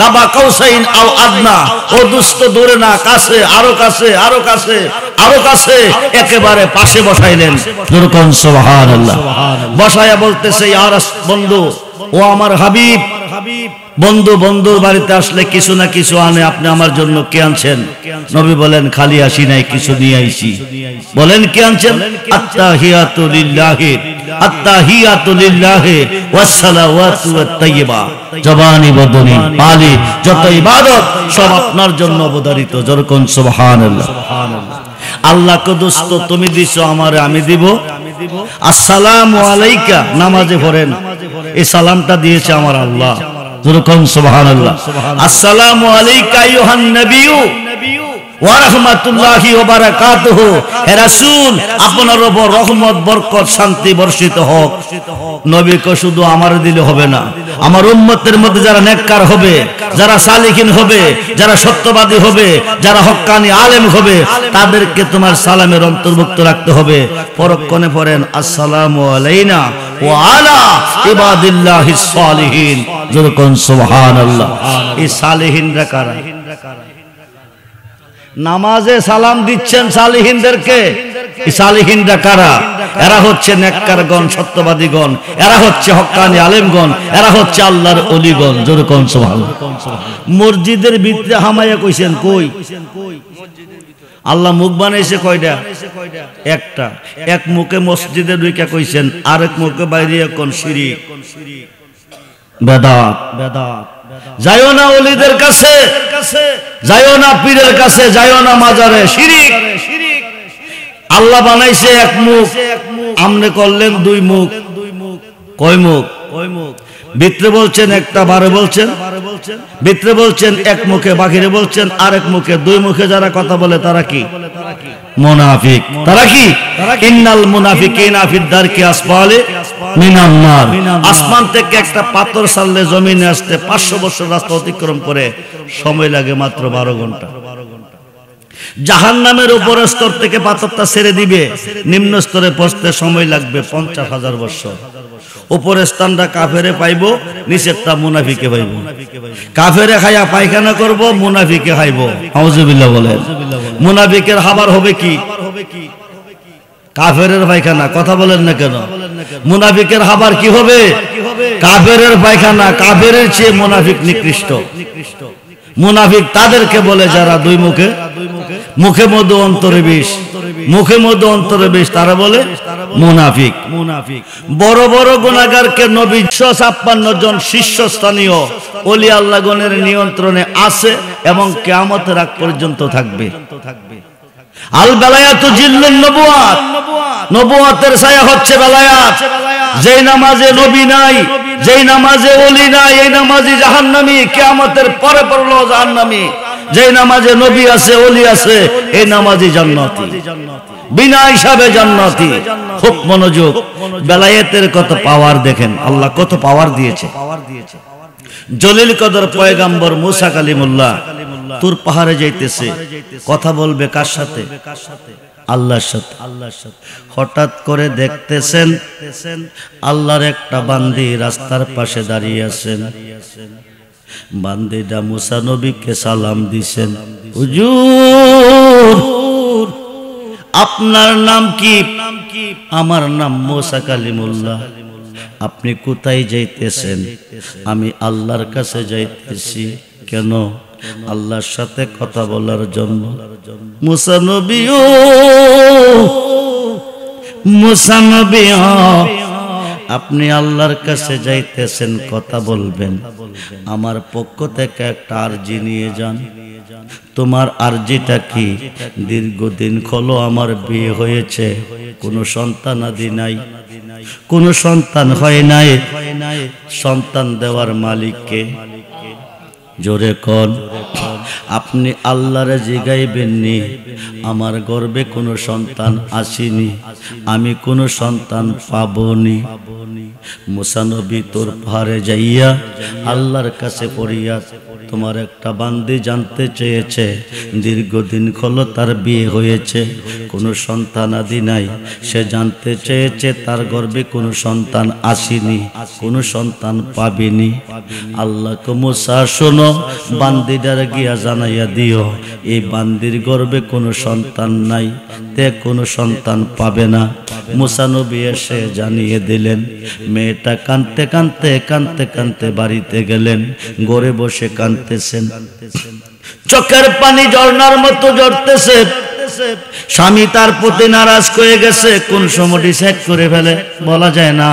কাবা কাউসাইন আও আদনা। ও দুষ্ট দূরে না, কাছে, আরো কাছে, আরো কাছে, আরো কাছে, একেবারে পাশে বসাইলেন। যখন সুবহানাল্লাহ। বসায়া বলতেছে ইয়া বন্ধু, ও আমার হাবিব, বন্ধু বন্ধুর বাড়িতে আসলে কিছু না কিছু আনে, আপনি আমার জন্য কি আনছেন? নবী বলেন খালি আসি নাই, কিছু নিয়ে আইছি। বলেন কি আনছেন? আত্তাহিয়াতু লিল্লাহি, আত্তাহিয়াতু লিল্লাহি ওয়াস সালাওয়াতু ওয়াত তাইয়্যিবা। জবানি বদনি পালি যত ইবাদত সব আপনার জন্য অবধারিত। যখন সুবহানাল্লাহ। আল্লাহকে দোস্ত তুমি দিছো, আমারে আমি দিব। আসসালামু আলাইকা নামাজে পড়েন, এই সালামটা দিয়েছে আমার আল্লাহ। যখন সুবহানাল্লাহ। আসসালামু আলাইকা আইয়ুহান নবিয়্যু ওয়া রাহমাতুল্লাহি ওয়া বারাকাতুহু। হে রাসূল, আপনার উপর রহমত বরকত শান্তি বর্ষিত হোক। নবীকে শুধু আমার দিলে হবে না, আমার উম্মতের মধ্যে যারা নেককার হবে, যারা সালিহিন হবে, যারা সত্যবাদী হবে, যারা হক্কানি আলেম হবে, তাদেরকে তোমার সালামের অন্তর্ভুক্ত রাখতে হবে। পরক্ষণে পড়েন আসসালামু আলাইনা ওয়া আলা ইবাদিল্লাহিস সালিহিন। যখন সুবহানাল্লাহ। এই সালিহিনরা কারা? নামাজে সালাম দিচ্ছেন সালিহিনদেরকে। এই সালিহিনরা কারা? এরা হচ্ছে নেককারগণ, সত্যবাদীগণ, এরা হচ্ছে হক্কানি আলেমগণ, এরা হচ্ছে আল্লাহর ওলিগণ। যখন সুবহানাল্লাহ। মসজিদের ভিতরে হামাইয়া কইছেন কই? আল্লাহ মুখ বানাইছে কয়টা? একটা। এক মুখে মসজিদে ঢুইকা কইছেন, আরেক মুখে বাইরে কোন শিরিক, বেদাত। যাইও না ওলিদের কাছে, যাইও না পীরের কাছে, যাইও না মাজারে, শিরিক। আল্লাহ বানাইছে এক মুখ, আমনে করলেন দুই মুখ। কয় মুখ? ভিতরে বলছেন একটা, বারে বলছেন ভিতরে বলছেন এক মুখে, বাহিরে বলছেন আরেক মুখে। দুই মুখে যারা কথা বলে তারা কি? মুনাফিক। তারা কি? ইন্নাল মুনাফিকিনা ফিদ দারকি আসফালি মিনান নার। আসমান থেকে একটা পাথর ছাড়লে জমিনে আসতে 500 বছর রাস্তা অতিক্রম করে সময় লাগে মাত্র 12 ঘন্টা। জাহান্নামের উপরের স্তর থেকে পাথরটা ছেড়ে দিবে, নিম্ন স্তরে পৌঁছতে সময় লাগবে 50,000 বছর। উপরের স্থানটা কাফেরে পাইব, নিচেরটা মুনাফিকে পাইব। কাফেরে খাইয়া পায়খানা করব, মুনাফিকে খাইব। আউযুবিল্লাহ বলেন। মুনাফিকের খাবার হবে কি? কাফেরের পায়খানা। কথা বলেন না কেন? মুনাফিকের খাবার কি হবে? কাফেরের পায়খানা। কাফেরের চেয়ে মুনাফিক নিকৃষ্ট। মুনাফিক তাদেরকে বলে যারা দুই মুখে, মুখে মধু অন্তরে বিষ, মুখে মধু অন্তরে বিষ, তারা বলে মুনাফিক। বড় বড় গুনাহগারকে নবী 156 জন শীর্ষস্থানীয় ওলি আল্লাহগণের নিয়ন্ত্রণে আছে এবং কিয়ামতের আগ পর্যন্ত থাকবে। আল বেলায়াতু জিল্লুন নবুয়াত। নবুয়াতের ছায়া হচ্ছে বেলায়াত। যেই নামাজে নবী নাই, যেই নামাজে ওলি নাই, এই নামাজি জাহান্নামী, কিয়ামতের পরে পড়লো জাহান্নামী। যেই নামাজে নবী আছে, ওলি আছে, এই নামাজি জান্নাতি। বিনা হিসাবে জান্নাতি। খুব মনোযোগ, বেলায়েতের কত পাওয়ার দেখেন, আল্লাহ কত পাওয়ার দিয়েছে। জলিল কদর পয়গাম্বর মুসা কালিমুল্লাহ তুর পাহাড়ে যাইতেছে, কথা বলবে কার সাথে? আল্লাহর সাথে। হঠাৎ করে দেখতেছেন আল্লাহর একটা বান্দি রাস্তার পাশে দাঁড়িয়ে আছেন। বান্দিটা মুসা নবীকে সালাম দিছেন, হুজুর আপনার নাম কি? আমার নাম মুসা কালিমুল্লাহ। আপনি কোথায় যাইতেছেন? আমি আল্লাহর কাছে যাইতেছি। কেন? আল্লাহর সাথে কথা বলার জন্য। মুসা নবী ও মুসা নবী, আপনি আল্লাহর কাছে যাইতেছেন, কথা বলবেন, আমার পক্ষ থেকে একটা আরজি নিয়ে যান। তোমার আরজিটা কি? দীর্ঘদিন হলো আমার বিয়ে হয়েছে, কোনো সন্তান আদি নাই, কোনো সন্তান হয় নাই। সন্তান দেওয়ার মালিককে? জোরে কোন? আপনি আল্লাহরে জিগাইবেননি আমার গর্ভে কোনো সন্তান আসেনি, আমি কোনো সন্তান পাবনি। মুসা নবী তোর পাহাড়ে যাইয়া আল্লাহর কাছে পড়িয়া তোমার একটা বান্দি জানতে চেয়েছে, দীর্ঘদিন হলো তার বিয়ে হয়েছে, কোনো সন্তান আদি নাই। সে জানতে চেয়েছে তার গর্ভে কোনো সন্তান আসেনি, কোনো সন্তান পাবেনি। আল্লাহকে মুসা শোনো, বান্দিটার গিয়া জানাইয়া দিও এই বান্দির গর্ভে কোনো সন্তান নাই, তে কোনো সন্তান পাবে না। মুসা নবী এসে জানিয়ে দিলেন। মেয়েটা কাঁদতে কাঁদতে কাঁদতে কাঁদতে বাড়িতে গেলেন, ঘরে বসে কাঁদতেছেন, চোখের পানি ঝর্ণার মতো ঝরতেছে। স্বামী তার প্রতি নারাজ হয়ে গেছে, কোন সময় ডিসাইড করে ফেলে বলা যায় না।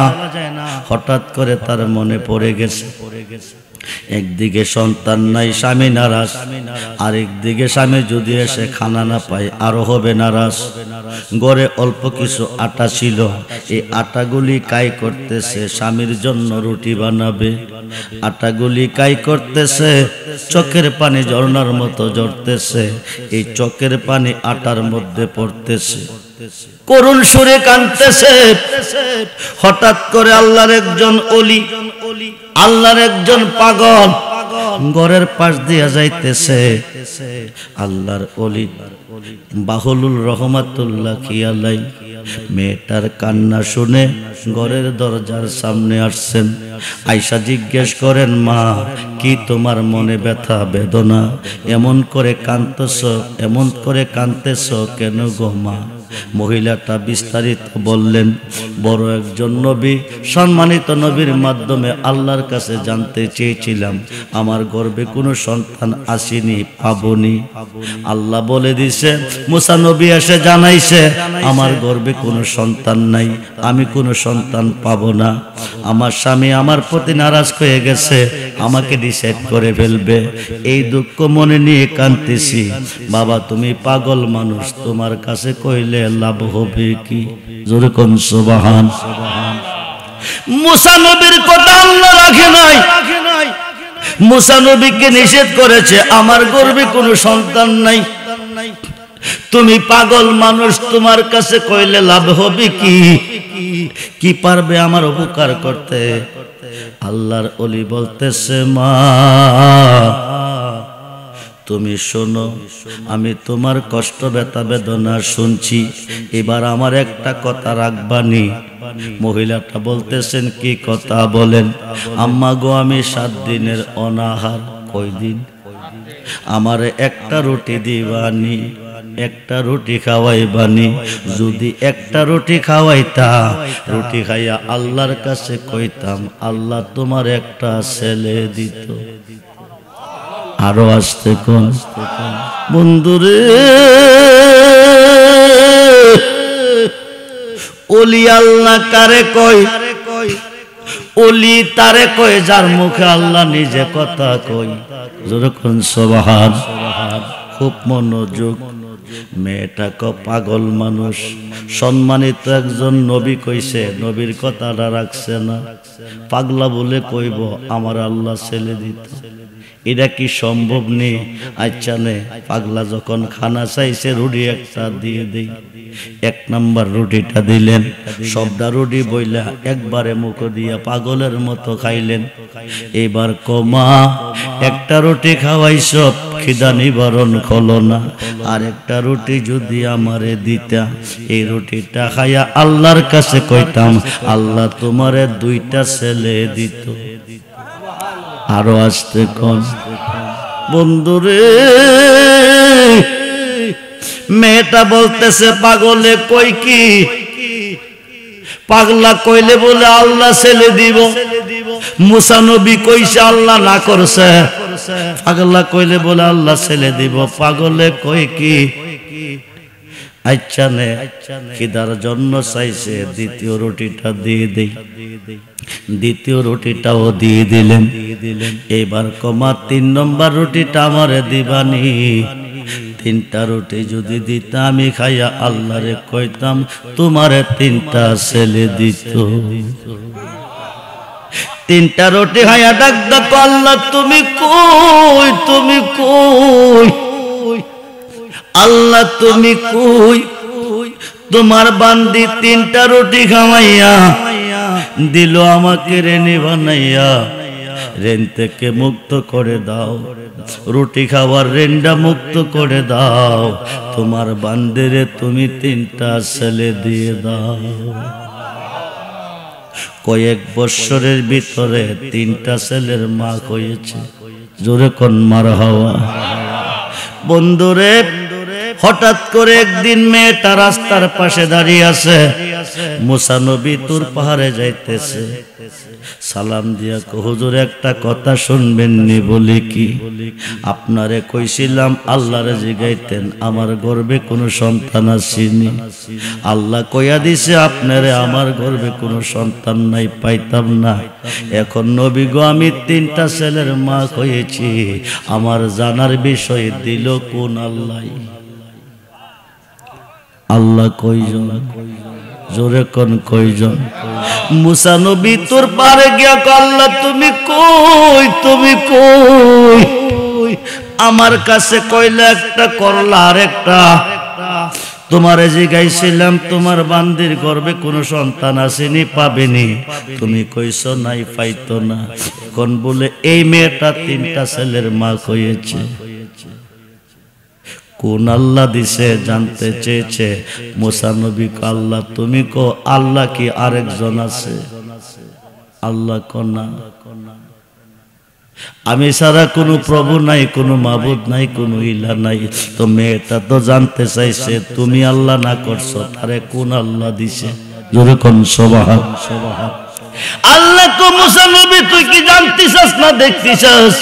হঠাৎ করে তার মনে পড়ে গেছে, একদিকে সন্তান নাই, স্বামী নারাজ, আরেকদিকে স্বামী যদি এসে খানা না পায় আরো হবে নারাজ। ঘরে অল্প কিছু আটা ছিল, এই আটাগুলি কাই করতেছে, স্বামীর জন্য রুটি বানাবে। আটাগুলি কাই করতেছে, চোখের পানি ঝর্ণার মতো ঝরতেছে, এই চোখের পানি আটার মধ্যে পড়তেছে, করুণ সুরে কাঁদতেছে। হঠাৎ করে আল্লাহর একজন ওলি, আল্লাহর একজন পাগল ঘরের পাশ দিয়া যাইতেছে। আল্লাহর ওলি বাহুলুল রহমাতুল্লাহ খিয়ালাই মেয়েটার কান্না শুনে ঘরের দরজার সামনে আসছেন। আয়সা জিজ্ঞেস করেন, মা কি তোমার মনে ব্যথা বেদনা? এমন করে কাঁদতেছ, এমন করে কাঁদতেছ কেন গো মা? মহিলাটা বিস্তারিত বললেন, বড় একজন নবী, সম্মানিত নবীর মাধ্যমে আল্লাহর কাছে জানতে চেয়েছিলাম, আমার গর্ভে কোনো সন্তান আসেনি, পাবনি। আল্লাহ বলে দিছে, মুসা নবী এসে জানাইছে আমার গর্ভে কোনো সন্তান নাই, আমি কোনো সন্তান পাবো না। আমার স্বামী আমার প্রতি নারাজ হয়ে গেছে, আমাকে ডিসাইড করে ফেলবে। এই দুঃখ মনে নিয়ে কাঁদতেছি। বাবা তুমি পাগল মানুষ, তোমার কাছে কইলে লাভ হবে কি? জোরে কোন সুবহান। মুসা নবীর কথা আল্লাহ রাখে নাই। মুসা নবীকে নিষেধ করেছে, আমার গর্ভে কোনো সন্তান নাই, তুমি পাগল মানুষ, তোমার কাছে কইলে লাভ হবে কি? কি পারবে আমার উপকার করতে? আল্লাহর ওলি বলতেছে, মা তুমি শোনো, আমি তোমার কষ্ট ব্যথা বেদনা শুনছি, এবার আমার একটা কথা রাখবানি। মহিলাটা বলতেছেন, কি কথা বলেন? আম্মা গো, আমি 7 দিনের অনাহার। কয়দিন? আমারে একটা রুটি দিবানি, একটা রুটি খাওয়াইবানি। যদি একটা রুটি খাওয়াইতা, রুটি খাইয়া আল্লাহর কাছে কইতাম, আল্লাহ তোমার একটা ছেলে দিত। আরো আসতে কোন বন্ধুরে, ওলি আল্লাহ কারে কয়? ওলি তারে কয় যার মুখে আল্লাহ নিজে কথা কয়। যেরকম সুবহান। খুব মনোযোগ। মেয়েটা পাগল মানুষ, সম্মানিত একজন নবী কইছে, নবীর কথাটা রাখছে না। পাগলা বলে কইব আমার আল্লাহ ছেলে দিত, এটা কি সম্ভব নেই? আচ্ছা নে, পাগলা যখন খানা চাইছে রুটি একটা দিয়ে দেই। এক নাম্বার রুটিটা দিলেন, সবটা রুটি বইলা একবারে মুখ দিয়া পাগলের মতো খাইলেন। এবার কমা একটা রুটি খাওয়াইছ, খিদা নিবারণ হলো না, আর একটা রুটি যদি আমারে দিতা, এই রুটিটা খাইয়া আল্লাহর কাছে কইতাম আল্লাহ তোমারে দুইটা ছেলে দিত। আরো আসতে কোন বন্ধুরে, মেয়েটা বলতেছে পাগলে কই কি, পাগলা কইলে বলে আল্লাহ ছেলে দিব। মুসা নবী কইছে আল্লাহ না করছে, পাগলা কইলে বলে আল্লাহ ছেলে দিব। পাগলে কই কি, আচ্ছা নে খিদার জন্য চাইছে, দ্বিতীয় রুটিটা দিয়ে দেই। দ্বিতীয় রুটিটাও দিয়ে দিলেন। এবার কমা 3 নম্বর রুটিটা আমারে দিবানি। 3টা রুটি যদি দিতা আমি খাইয়া আল্লাহরে কইতাম তোমারে 3টা ছেলে দিত। 3টা রুটি খাইয়া ডাক ডাক আল্লাহ তুমি কই, তুমি কই, আল্লাহ তুমি কই। তোমার বান্দি 3টা রুটি খাওয়াইয়া দিল আমাকে রেনে বানাইয়া, রেন থেকে মুক্ত করে দাও, রুটি খাওয়ার রেনটা মুক্ত করে দাও। তোমার বান্দিরে তুমি 3টা ছেলে দিয়ে দাও। কয়েক বৎসরের ভিতরে 3টা ছেলের মা হয়েছে। জোরে কোন মারহাবা। বন্ধুরে, হঠাৎ করে একদিন মেয়েটা রাস্তার পাশে দাঁড়িয়ে আছে। মুসা নবী তুর পাহাড়ে যাইতেছে। সালাম দিয়া হুজুর একটা কথা শুনবেন নি? বলি কি? আপনারে কইছিলাম আল্লাহরে জিগাইতেন আমার গর্ভে কোনো সন্তান আসেনি। আল্লাহ কইয়া দিছে আপনারে আমার গর্ভে কোনো সন্তান নাই, পাইতাম না। এখন নবী গো আমি 3টা ছেলের মা হয়েছি, আমার জানার বিষয় দিল কোন আল্লাহ? আল্লাহ কয়জন? জোরে কোন কয়জন? মুসা নবী তোর পারে গিয়া আল্লাহ তুমি কই, তুমি কই? আমার কাছে কইলে একটা করলা আর একটা। তোমারে জিগাইছিলাম তোমার বান্দির গর্ভে কোনো সন্তান আসেনি, পাবেনি, তুমি কইছো নাই, পাইতো না। কোন বলে এই মেয়েটা 3টা ছেলের মা হয়েছে। কোন আল্লাহ দিছে জানতে চেয়েছে মুসা নবী। আল্লাহ তুমি কো, আল্লাহ কি আরেকজন আছে? আল্লাহ কনা আমি ছাড়া কোনো প্রভু নাই, কোনো মাবুদ নাই, কোনো ইলা নাই। তো মেয়েটা তো জানতে চাইছে তুমি আল্লাহ না করছো, তারে কোন আল্লাহ দিছে? জোরে কোন সুবহান। আল্লাহ কো মুসা নবী তুই কি জানতিছস না দেখতিছস?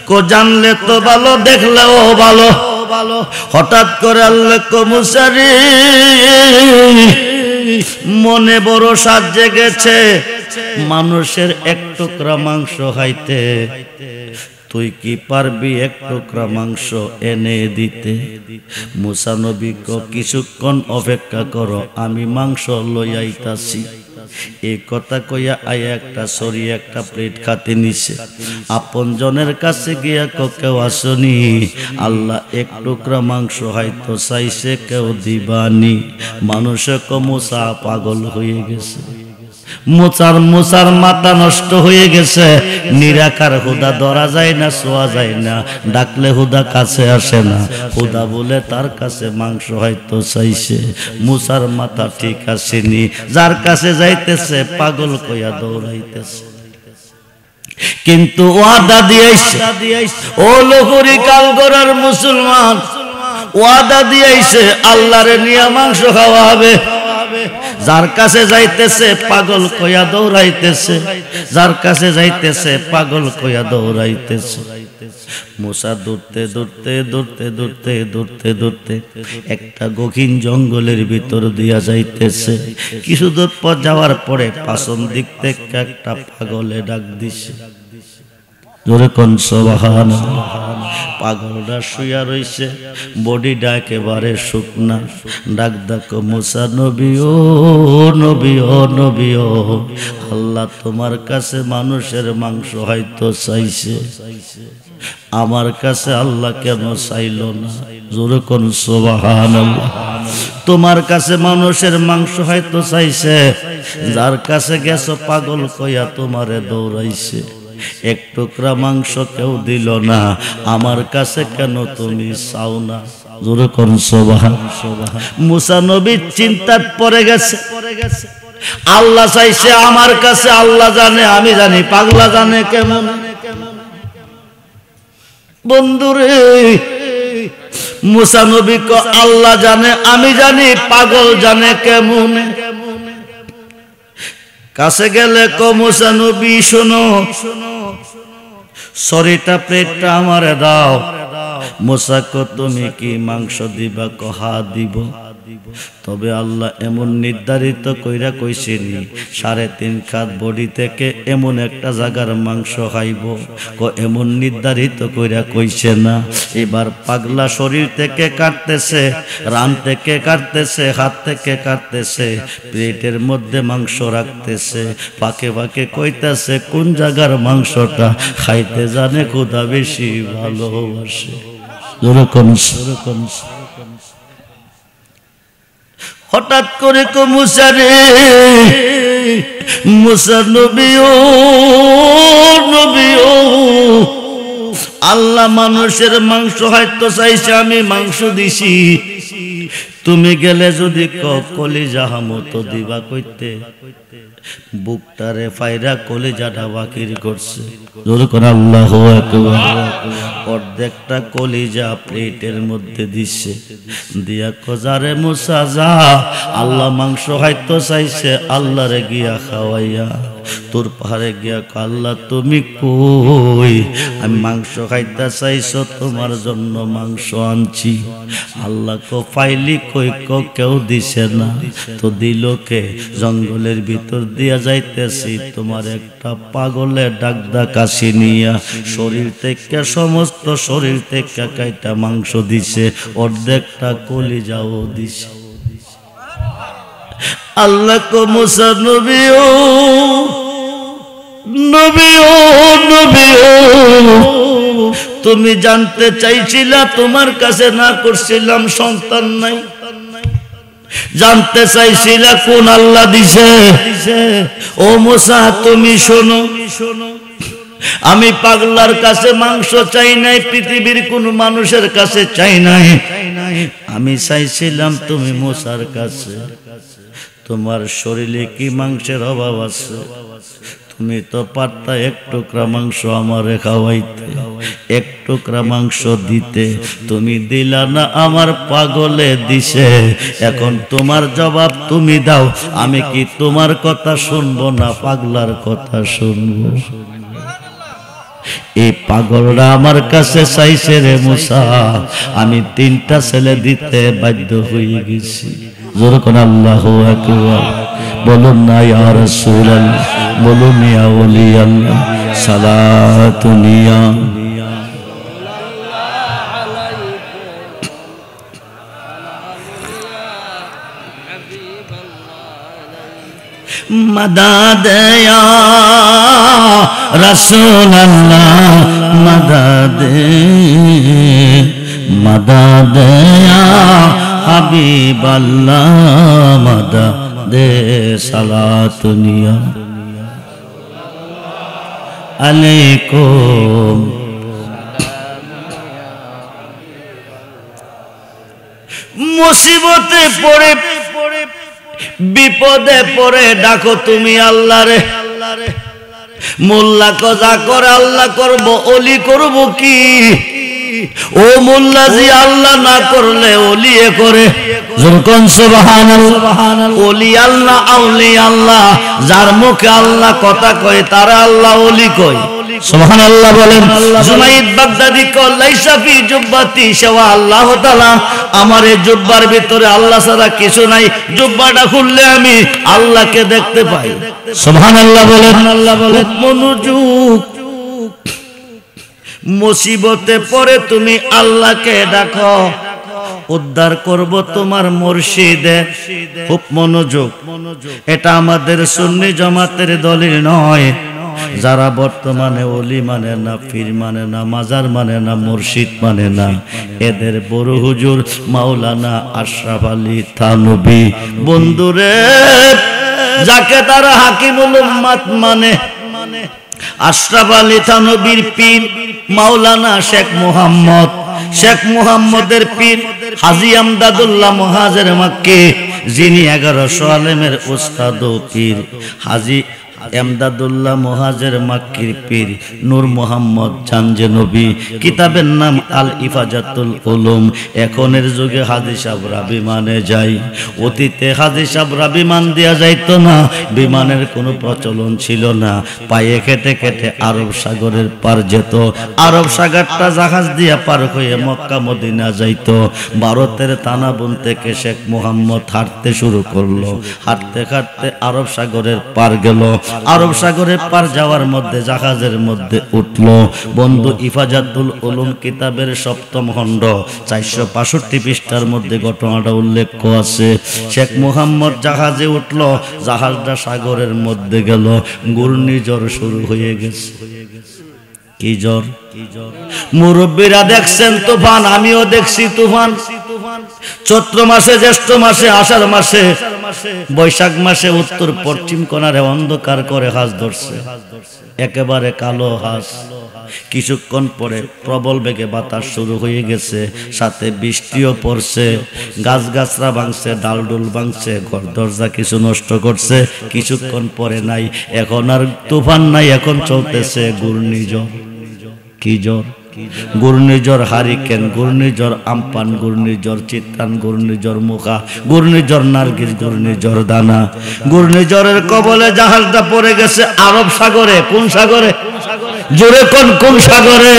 কো জানলে তো ভালো, দেখলেও ভালো। হঠাৎ করে আল্লাহ কো মুসা রে মনে বড় সাজ জেগেছে মানুষের 1 টুকরা মাংস খাইতে, তুই কি পারবি 1 টুকরা মাংস এনে দিতে? মুসা নবী কো কিছুক্ষণ অপেক্ষা করো, আমি মাংস লইয়াইতাছি। এই কথা কইয়া আয়া একটা সরি একটা প্লেট খাতে নিছে। আপন জনের কাছে গিয়া কেউ আসনি, আল্লাহ 1 টুকরা মাংস হয়তো চাইছে, কেউ দিবানি। মানুষে কো মুসা পাগল হয়ে গেছে, মুসার মাথা নষ্ট হয়ে গেছে। নিরাকার হুদা ধরা যায় না, ছোঁয়া যায় না, ডাকলে হুদা কাছে আসে না। হুদা বলে তার কাছে মাংস হয়তো চাইছে, মুসার মাথা ঠিক আসেনি। যার কাছে যাইতেছে পাগল কইয়া দৌড়াইতেছে। কিন্তু ওয়াদা দিয়েছে, ও লোহরি কালগড়ার মুসলমান, ওয়াদা দিয়েছে আল্লাহরে নিয়ে মাংস খাওয়া হবে। যার কাছে যাইতেছে পাগল কইয়া দৌড়াইতেছে, যার কাছে যাইতেছে পাগল কইয়া দৌড়াইতেছে। মুসা দৌড়তে একটা গহীন জঙ্গলের ভিতর দিয়া যাইতেছে। কিছু দূর পর যাওয়ার পরে পাছন দিক থেকে একটা পাগলে ডাক দিছে। জোরে কোন সুবহানাল্লাহ। পাগলটা শুয়া রইছে, বডিটা একেবারে শুকনা। ডাক ডাকো মুসা নবী, ও নবী, ও নবী, ও আল্লাহ তোমার কাছে মানুষের মাংস হয়তো চাইছে, আমার কাছে আল্লাহ কেন চাইল না? জোরে কোন সুবহানাল্লাহ। তোমার কাছে মানুষের মাংস হয়তো চাইছে, যার কাছে গেছো পাগল কইয়া তোমারে দৌড়াইছে। এক টুকরা মাংস কেউ দিল না, আমার কাছে কেন তুমি চাও না? জোরে কোন সুবহান। মুসা নবী চিন্তাত পড়ে গেছে, আল্লাহ চাইছে আমার কাছে, আল্লাহ জানে আমি জানি, পাগলা জানে কেমন? বন্ধুরে, মুসা নবী কো আল্লাহ জানে আমি জানি, পাগল জানে কেমন? কাছে গেলে কো মুসা নবী শোনো, শরীরটা পেটটা আমারে দাও। মুসা কো তুমি কি মাংস দিবা? কো হা দিব। তবে আল্লাহ এমন নির্ধারিত কইরা কইছেনি 3.5 কাত বডি থেকে এমন একটা জায়গার মাংস খাইব, এমন নির্ধারিত কইরা কইছে না। এবার পাগলা শরীর থেকে কাটতেছে, রান থেকে কাটতেছে, হাত থেকে কাটতেছে, পেটের মধ্যে মাংস রাখতেছে, ফাঁকে ফাঁকে কইতেছে কোন জায়গার মাংসটা খাইতে জানে খোদা বেশি ভালোবাসে। হঠাৎ করে কো মুসা রে, মুসা নবী ও নবী ও, আল্লাহ মানুষের মাংস হয়তো চাইছে, আমি মাংস দিছি, তুমি গেলে যদি কলিজা মতো দিবা কইতে। বুকটারে ফাইরা কলিজাটা বাকির করছে। আল্লাহু আকবার। অর্ধেকটা কলিজা প্লেটের মধ্যে দিছে, দিয়া কজারে মুসা যা, আল্লাহ মাংস হয়তো চাইছে, আল্লাহরে গিয়া খাওয়াইয়া তোর পাহাড়ে গিয়া আল্লাহ তুমি কই, আমি মাংস খাইতে চাইছো, তোমার জন্য মাংস আনছি। আল্লাহ কো ফাইলি কই? কো কেউ দিছে না। তো দিল কে? জঙ্গলের ভিতর দিয়া যাইতেছি, তোমার একটা পাগলে ডাকদা কাশি নিয়া শরীর থেকে, সমস্ত শরীর থেকে কাইটা মাংস দিছে, অর্ধেকটা কলিজাও দিছে। আল্লাহ কো মুসা নবী ও নবী ও নবী ও, তুমি জানতে চাইছিলা, তোমার কাছে না করছিলাম সন্তান নাই, জানতে চাইছিলা কোন আল্লাহ দিছে। ও মুসা তুমি শোনো, আমি পাগলার কাছে মাংস চাই নাই, পৃথিবীর কোন মানুষের কাছে চাই নাই, আমি চাইছিলাম তুমি মুসার কাছে। তোমার শরীরে কি মাংসের অভাব আছে? তুমি তো পারতা এক টুকরা মাংস আমারে খাওয়াইতে, এক টুকরা মাংস দিতে, তুমি দিলা না, আমার পাগলে দিছে। এখন তোমার জবাব তুমি দাও, আমি কি তোমার কথা শুনবো না পাগলার কথা শুনবো? এই পাগলরা আমার কাছে চাইছে রে মুসা, আমি 3টা ছেলে দিতে বাধ্য হয়ে গেছি। জোরে কোন আল্লাহু আকবার। বলুন না ইয়া রাসূলুল্লাহ, বলুন ইয়া ওলি আল্লাহ, সালাতুনিয়া मदद या रसूल अल्लाह, मदद मदद या हबीब अल्लाह, मदद सलातुनिया अलैकुम। मुसीबते पड़े বিপদে পড়ে ডাকো তুমি আল্লাহ রে, মোল্লা কজা করে আল্লাহ করব, ওলি করব কি? ও মোল্লা জি আল্লাহ না করলে ওলিয়ে করে। সুবহানাল্লাহ। ওলি আল্লাহ, আউলি আল্লাহ, যার মুখে আল্লাহ কথা কয় তারা আল্লাহ ওলি কয়। সুবহানাল্লাহ বলেন। জুনাইদ বাগদাদি কো লাইসা ফি জুব্বাতি শাওয়া আল্লাহ তাআলা, আমার এই জুব্বার ভিতরে আল্লাহ ছাড়া কিছু নাই, জুব্বাটা খুললে আমি আল্লাহকে দেখতে পাই। সুবহানাল্লাহ বলেন। মনোযোগ। মুসিবতে পড়ে তুমি আল্লাহকে ডাকো, উদ্ধার করব তোমার মুর্শিদে। খুব মনোযোগ। এটা আমাদের সুন্নি জামাতের দলিল নয়, যারা বর্তমানে ওলি মানে না, পীর মানে না, মাজার মানে না, মুর্শিদ মানে না, এদের বড় হুজুর মাওলানা আশরাফ আলী থানভী। বন্ধুরে, যাকে তারা হাকিমুল উম্মাত মানে, আশরাফ আলী থানভীর পীর মাওলানা শেখ মুহাম্মদ, শেখ মুহাম্মদের পীর হাজী আমদাদুল্লাহ মুহাজির মক্কি, যিনি 1100 আলেমের উস্তাদ ও পীর হাজী আমদাদুল্লাহ মুহাজির মক্কির পীর নূর মোহাম্মদ জানজে নবী। কিতাবের নাম আল ইফাজাতুল উলুম। এখনের যুগে হাজী সাহেবরা বিমানে যায়, অতীতে হাজী সাহেবরা বিমান দেওয়া যাইতো না, বিমানের কোনো প্রচলন ছিল না, পায়ে খেটে খেটে আরব সাগরের পার যেত। আরব সাগরটা জাহাজ দিয়ে পার হয়ে মক্কা মদিনা যাইতো। ভারতের তানাবুন থেকে শেখ মুহাম্মদ হাঁটতে শুরু করলো, হাঁটতে হাঁটতে আরব সাগরের পার গেল। আরব সাগরের পার যাওয়ার মধ্যে জাহাজের মধ্যে উঠলো। বন্ধু, ইফাজাতুল উলুম কিতাবের 7ম খণ্ড 465 পৃষ্ঠার মধ্যে ঘটনাটা উল্লেখ আছে। শেখ মুহাম্মদ জাহাজে উঠলো, জাহাজটা সাগরের মধ্যে গেল, ঘূর্ণিঝড় শুরু হয়ে গেছে। কি ঝড়? মুরব্বীরা দেখছেন তুফান, আমিও দেখছি তুফান। চৈত্র মাসে, জ্যৈষ্ঠ মাসে, আষাঢ় মাসে, বৈশাখ মাসে উত্তর পশ্চিম কোণারে অন্ধকার করে হাঁস ধরছে, একেবারে কালো হাঁস। কিছুক্ষণ পরে প্রবল বেগে বাতাস শুরু হয়ে গেছে, সাথে বৃষ্টিও পড়ছে, গাছগাছরা ভাঙছে, ডালডুল ভাঙছে, ঘর দরজা কিছু নষ্ট করছে। কিছুক্ষণ পরে নাই, এখন আর তুফান নাই, এখন চলতেছে ঘূর্ণিঝড়। কি ঝড়? ঘূর্ণিঝড় হারিকেন, ঘূর্ণিঝড় আমপান, ঘূর্ণিঝড় চিত্তান, ঘূর্ণিঝড় মুখা, ঘূর্ণিঝড় নার্গিস, ঘূর্ণিঝড় দানা। ঘূর্ণিঝড়ের কবলে জাহাজটা পড়ে গেছে আরব সাগরে। কোন সাগরে? জোরে কোন, কোন সাগরে?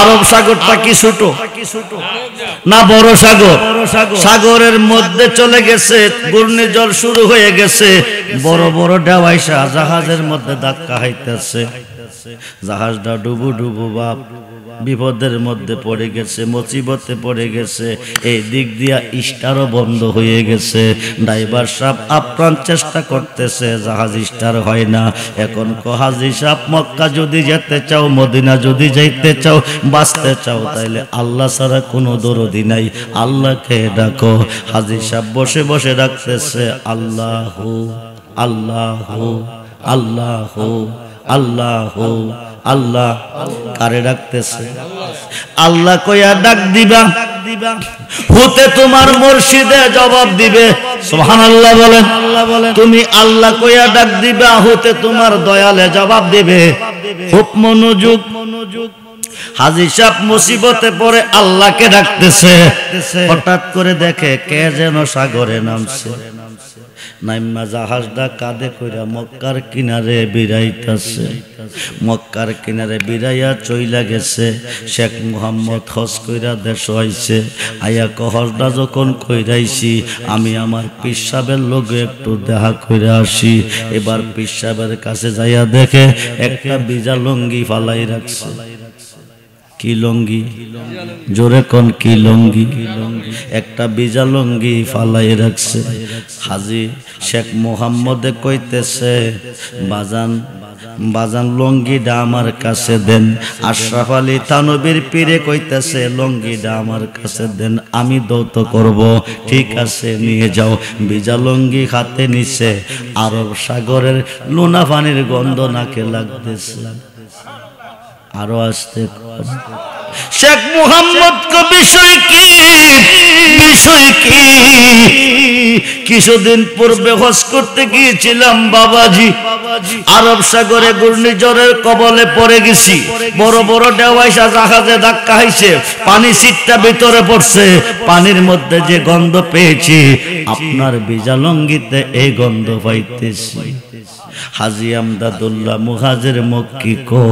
আরব সাগরটা কি ছোট না বড় সাগর? সাগরের মধ্যে চলে গেছে, ঘূর্ণিঝড় শুরু হয়ে গেছে, বড় বড় ঢেউয়াইসা জাহাজের মধ্যে ধাক্কা খাইতেছে। জাহাজটা ডুবু ডুবু বাপ বিপদের মধ্যে পড়ে গেছে, মুসিবতে পড়ে গেছে। এই দিক দিয়া স্টারও বন্ধ হয়ে গেছে। ড্রাইভার সাহেব আপ্রাণ চেষ্টা করতেছে, জাহাজ স্টার হয় না। এখন হাজী সাহেব, মক্কা যদি যেতে চাও, মদিনা যদি যাইতে চাও, বাঁচতে চাও, তাইলে আল্লাহ ছাড়া কোনো দরদি নাই, আল্লাহকে ডাকো। হাজী সাহেব বসে বসে ডাকতেছে আল্লাহু আল্লাহু আল্লাহু আল্লাহু আল্লাহ। কারে ডাকতেছে? আল্লাহ কইয়া ডাক দিবা, হতে তোমার মুর্শিদে জবাব দিবে। সুবহানাল্লাহ বলেন। তুমি আল্লাহ কইয়া ডাক দিবা, হতে তোমার দয়ালে জবাব দিবে। খুব মনোযোগ। হাজী সাহেব মুসিবতে পড়ে আল্লাহকে ডাকতেছে। হঠাৎ করে দেখে কে যেন সাগরে নামছে। নাইমা জাহাজটা কাঁধে কইরা মক্কার কিনারে বিরাইতাছে। মক্কার কিনারে বিরাইয়া চইলা গেছে। শেখ মুহাম্মদ হজ কইরা দেশ হইছে। আয়া হজটা যখন কইরাইছি, আমি আমার পীর সাহেবের লগে একটু দেখা কইরা আসি। এবার পীর সাহেবের কাছে যাইয়া দেখে একটা বিজা লঙ্গি ফালাই রাখছে। কি লঙ্গি? জোরে কোন, কি লঙ্গি? একটা বিজা লঙ্গি ফালাই রাখছে। হাজী শেখ মুহাম্মদে কইতেছে, বাজান বাজান লঙ্গিটা আমার কাছে দেন। আশরাফ আলী থানভীর পীরে কইতেছে, লঙ্গিটা আমার কাছে দেন, আমি দৌত করব। ঠিক আছে, নিয়ে যাও। বিজা লঙ্গি হাতে নিছে। আরব সাগরের লোনা পানির গন্ধ নাকে লাগতেছে। আরো আসতে শেখ মুহাম্মদ কো বিষয় কি, বিষয় কি? কিছুদিন পূর্বে হজ করতে গিয়েছিলাম বাবাজি, আরব সাগরে ঘূর্ণিঝড়ের কবলে পড়ে গেছি। বড় বড় ঢেউয়াইসা জাহাজে ধাক্কা খাইছে, পানি সিটটা ভিতরে পড়ছে। পানির মধ্যে যে গন্ধ পেয়েছি, আপনার ভিজা লঙ্গিতে এই গন্ধ পাইতেছি। হাজী আমদাদুল্লাহ মুহাজির মক্কি কো,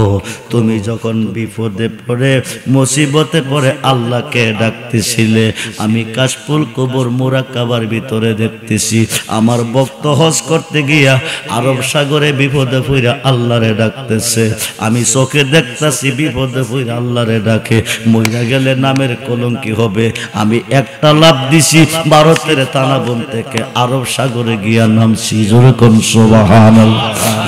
তুমি যখন বিপদে পড়ে মুসিবতে পড়ে আল্লাহকে ডাকতেছিলে, আমি কাশফুল কবর মুরাক্কাবার ভিতরে দেখতেছি আমার ভক্ত হজ করতে গিয়া আরব সাগরে বিপদে পড়ে আল্লাহরে ডাকতেছে। আমি চোখে দেখতেছি বিপদে পড়ে আল্লাহরে ডাকে, মইরা গেলে নামের কলঙ্কি হবে। আমি একটা লাভ দিছি, ভারতের তানাবন থেকে আরব সাগরে গিয়া নামছি। জোরে কোন সুবহানাল্লাহ।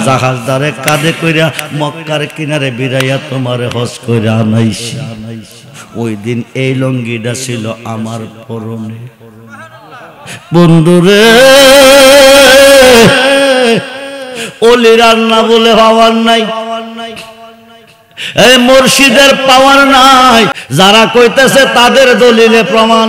জাহাজদারে কাঁধে কইরা মক্কার কিনারে বিরাইয়া তোমার হজ কইরা আনাইছি। ওই দিন এই লঙ্গিটা ছিল আমার পরনে। বন্ধুরে ওলির আল্লাহ বলে পাওয়ার নাই, এই মুর্শিদের পাওয়ার নাই। যারা কইতেছে তাদের দলিলে প্রমাণ।